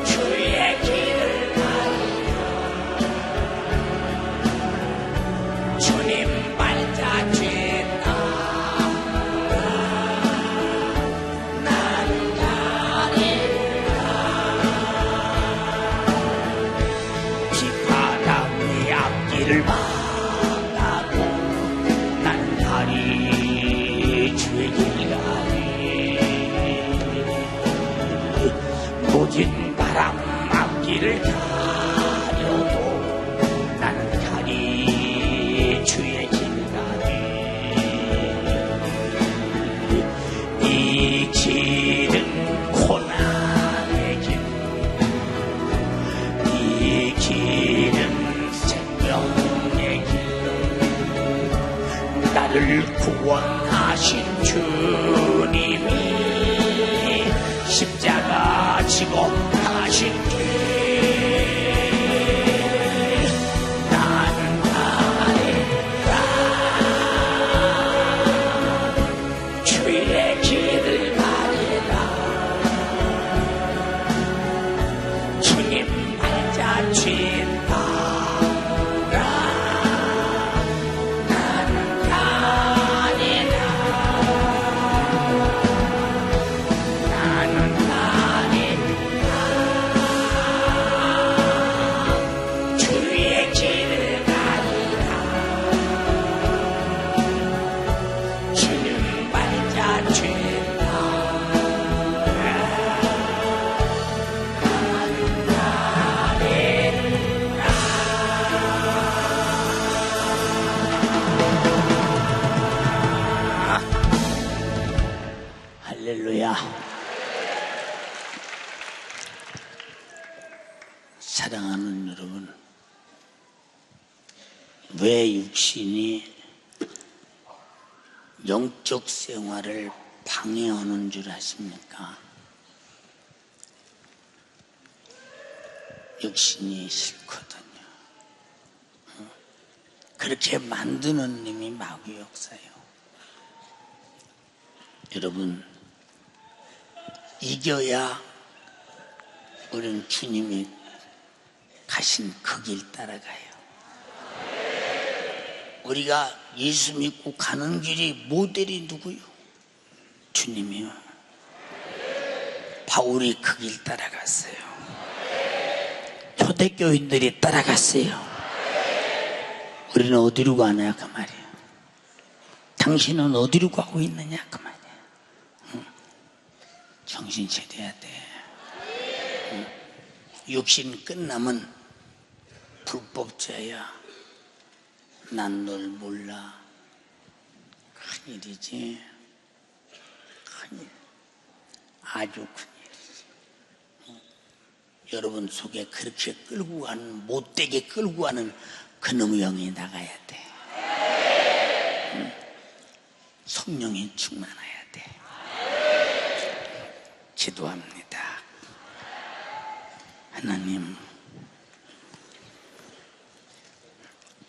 주의 길을 가리라. 주님 발자취 난 가리라. 비바람의 앞길을 막아도 난 가리 주의 길 가리. 모진 바람 앞길을 가려도 나는 가리 주의 길 가리. 이 길은 고난의 길, 이 길은 생명의 길, 나를 구원하신 주님이 십자가 지고 가신 길, 나는 가리라. 주의 길을 가리라. 주님 발자취 따라 나는 가리라. 사랑하는 여러분, 왜 육신이 영적 생활을 방해하는 줄 아십니까? 육신이 싫거든요. 그렇게 만드는 님이 마귀 역사예요. 여러분, 이겨야 우리는 주님이 가신 그 길 따라가요. 우리가 예수 믿고 가는 길이 모델이 누구요? 주님이요. 바울이 그 길 따라갔어요. 초대교인들이 따라갔어요. 우리는 어디로 가냐 그 말이에요. 당신은 어디로 가고 있느냐 그 말이에요. 정신 차려야 돼. 육신 끝나면 불법자야. 난 널 몰라. 큰일이지. 큰일. 아주 큰일이지. 여러분 속에 그렇게 끌고 가는, 못되게 끌고 가는 그놈의 영이 나가야 돼. 성령이 충만해야 돼. 기도합니다. 하나님,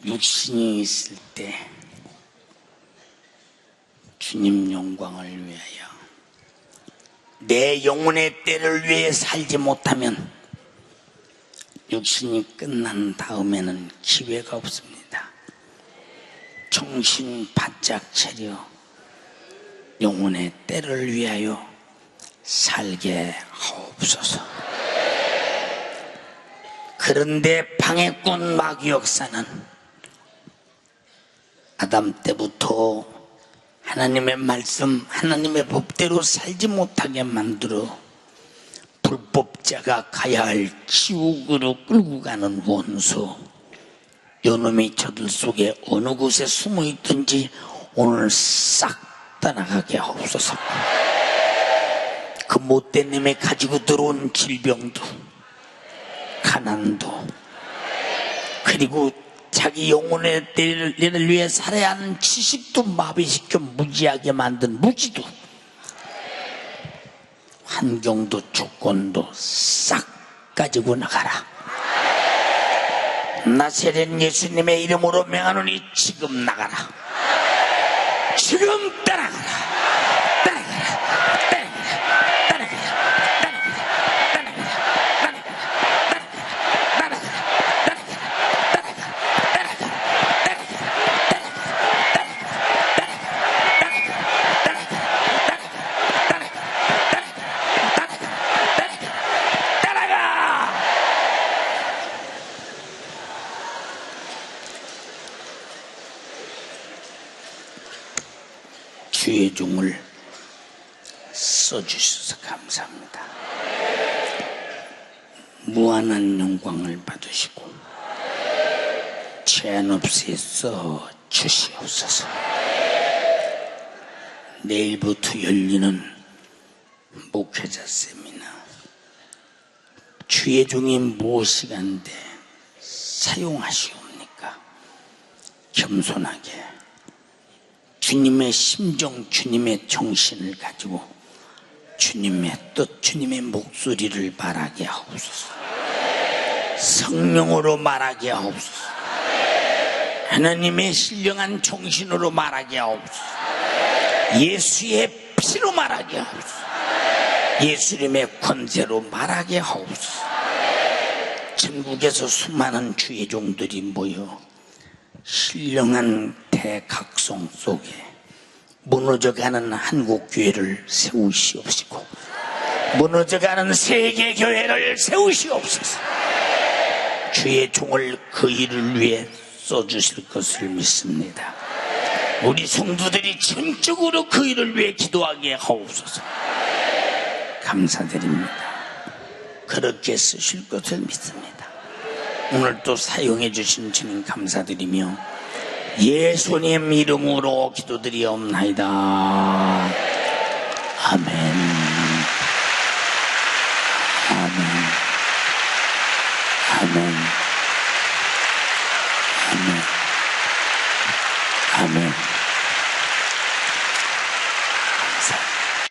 육신이 있을 때 주님 영광을 위하여, 내 영혼의 때를 위해 살지 못하면 육신이 끝난 다음에는 기회가 없습니다. 정신 바짝 차려 영혼의 때를 위하여 살게 하옵소서. 그런데 방해꾼 마귀 역사는 아담 때부터 하나님의 말씀, 하나님의 법대로 살지 못하게 만들어 불법자가 가야 할 지옥으로 끌고 가는 원수, 요놈이 저들 속에 어느 곳에 숨어 있든지 오늘 싹 떠나가게 하옵소서. 그 못된 놈이 가지고 들어온 질병도, 가난도, 그리고 자기 영혼의 때를 위해 살아야 하는 지식도 마비시켜 무지하게 만든 무지도, 환경도 조건도 싹 가지고 나가라. 나세렛 예수님의 이름으로 명하노니 지금 나가라. 지금 따라가라. 주의 종을 써주셔서 감사합니다. 무한한 영광을 받으시고 제한 없이 써주시옵소서. 내일부터 열리는 목회자 세미나, 주의 종이 무엇이간데 사용하시옵니까? 겸손하게 주님의 심정, 주님의 정신을 가지고 주님의 뜻, 주님의 목소리를 말하게 하옵소서. 성령으로 말하게 하옵소서. 하나님의 신령한 정신으로 말하게 하옵소서. 예수의 피로 말하게 하옵소서. 예수님의 권세로 말하게 하옵소서. 전국에서 수많은 주의 종들이 모여 신령한 대각성 속에 무너져가는 한국교회를 세우시옵시고 무너져가는 세계교회를 세우시옵소서. 주의 종을 그 일을 위해 써주실 것을 믿습니다. 우리 성도들이 전적으로 그 일을 위해 기도하게 하옵소서. 감사드립니다. 그렇게 쓰실 것을 믿습니다. 오늘 또 사용해 주신 주님 감사드리며 예수님 이름으로 기도드리옵나이다. 아멘. 아멘.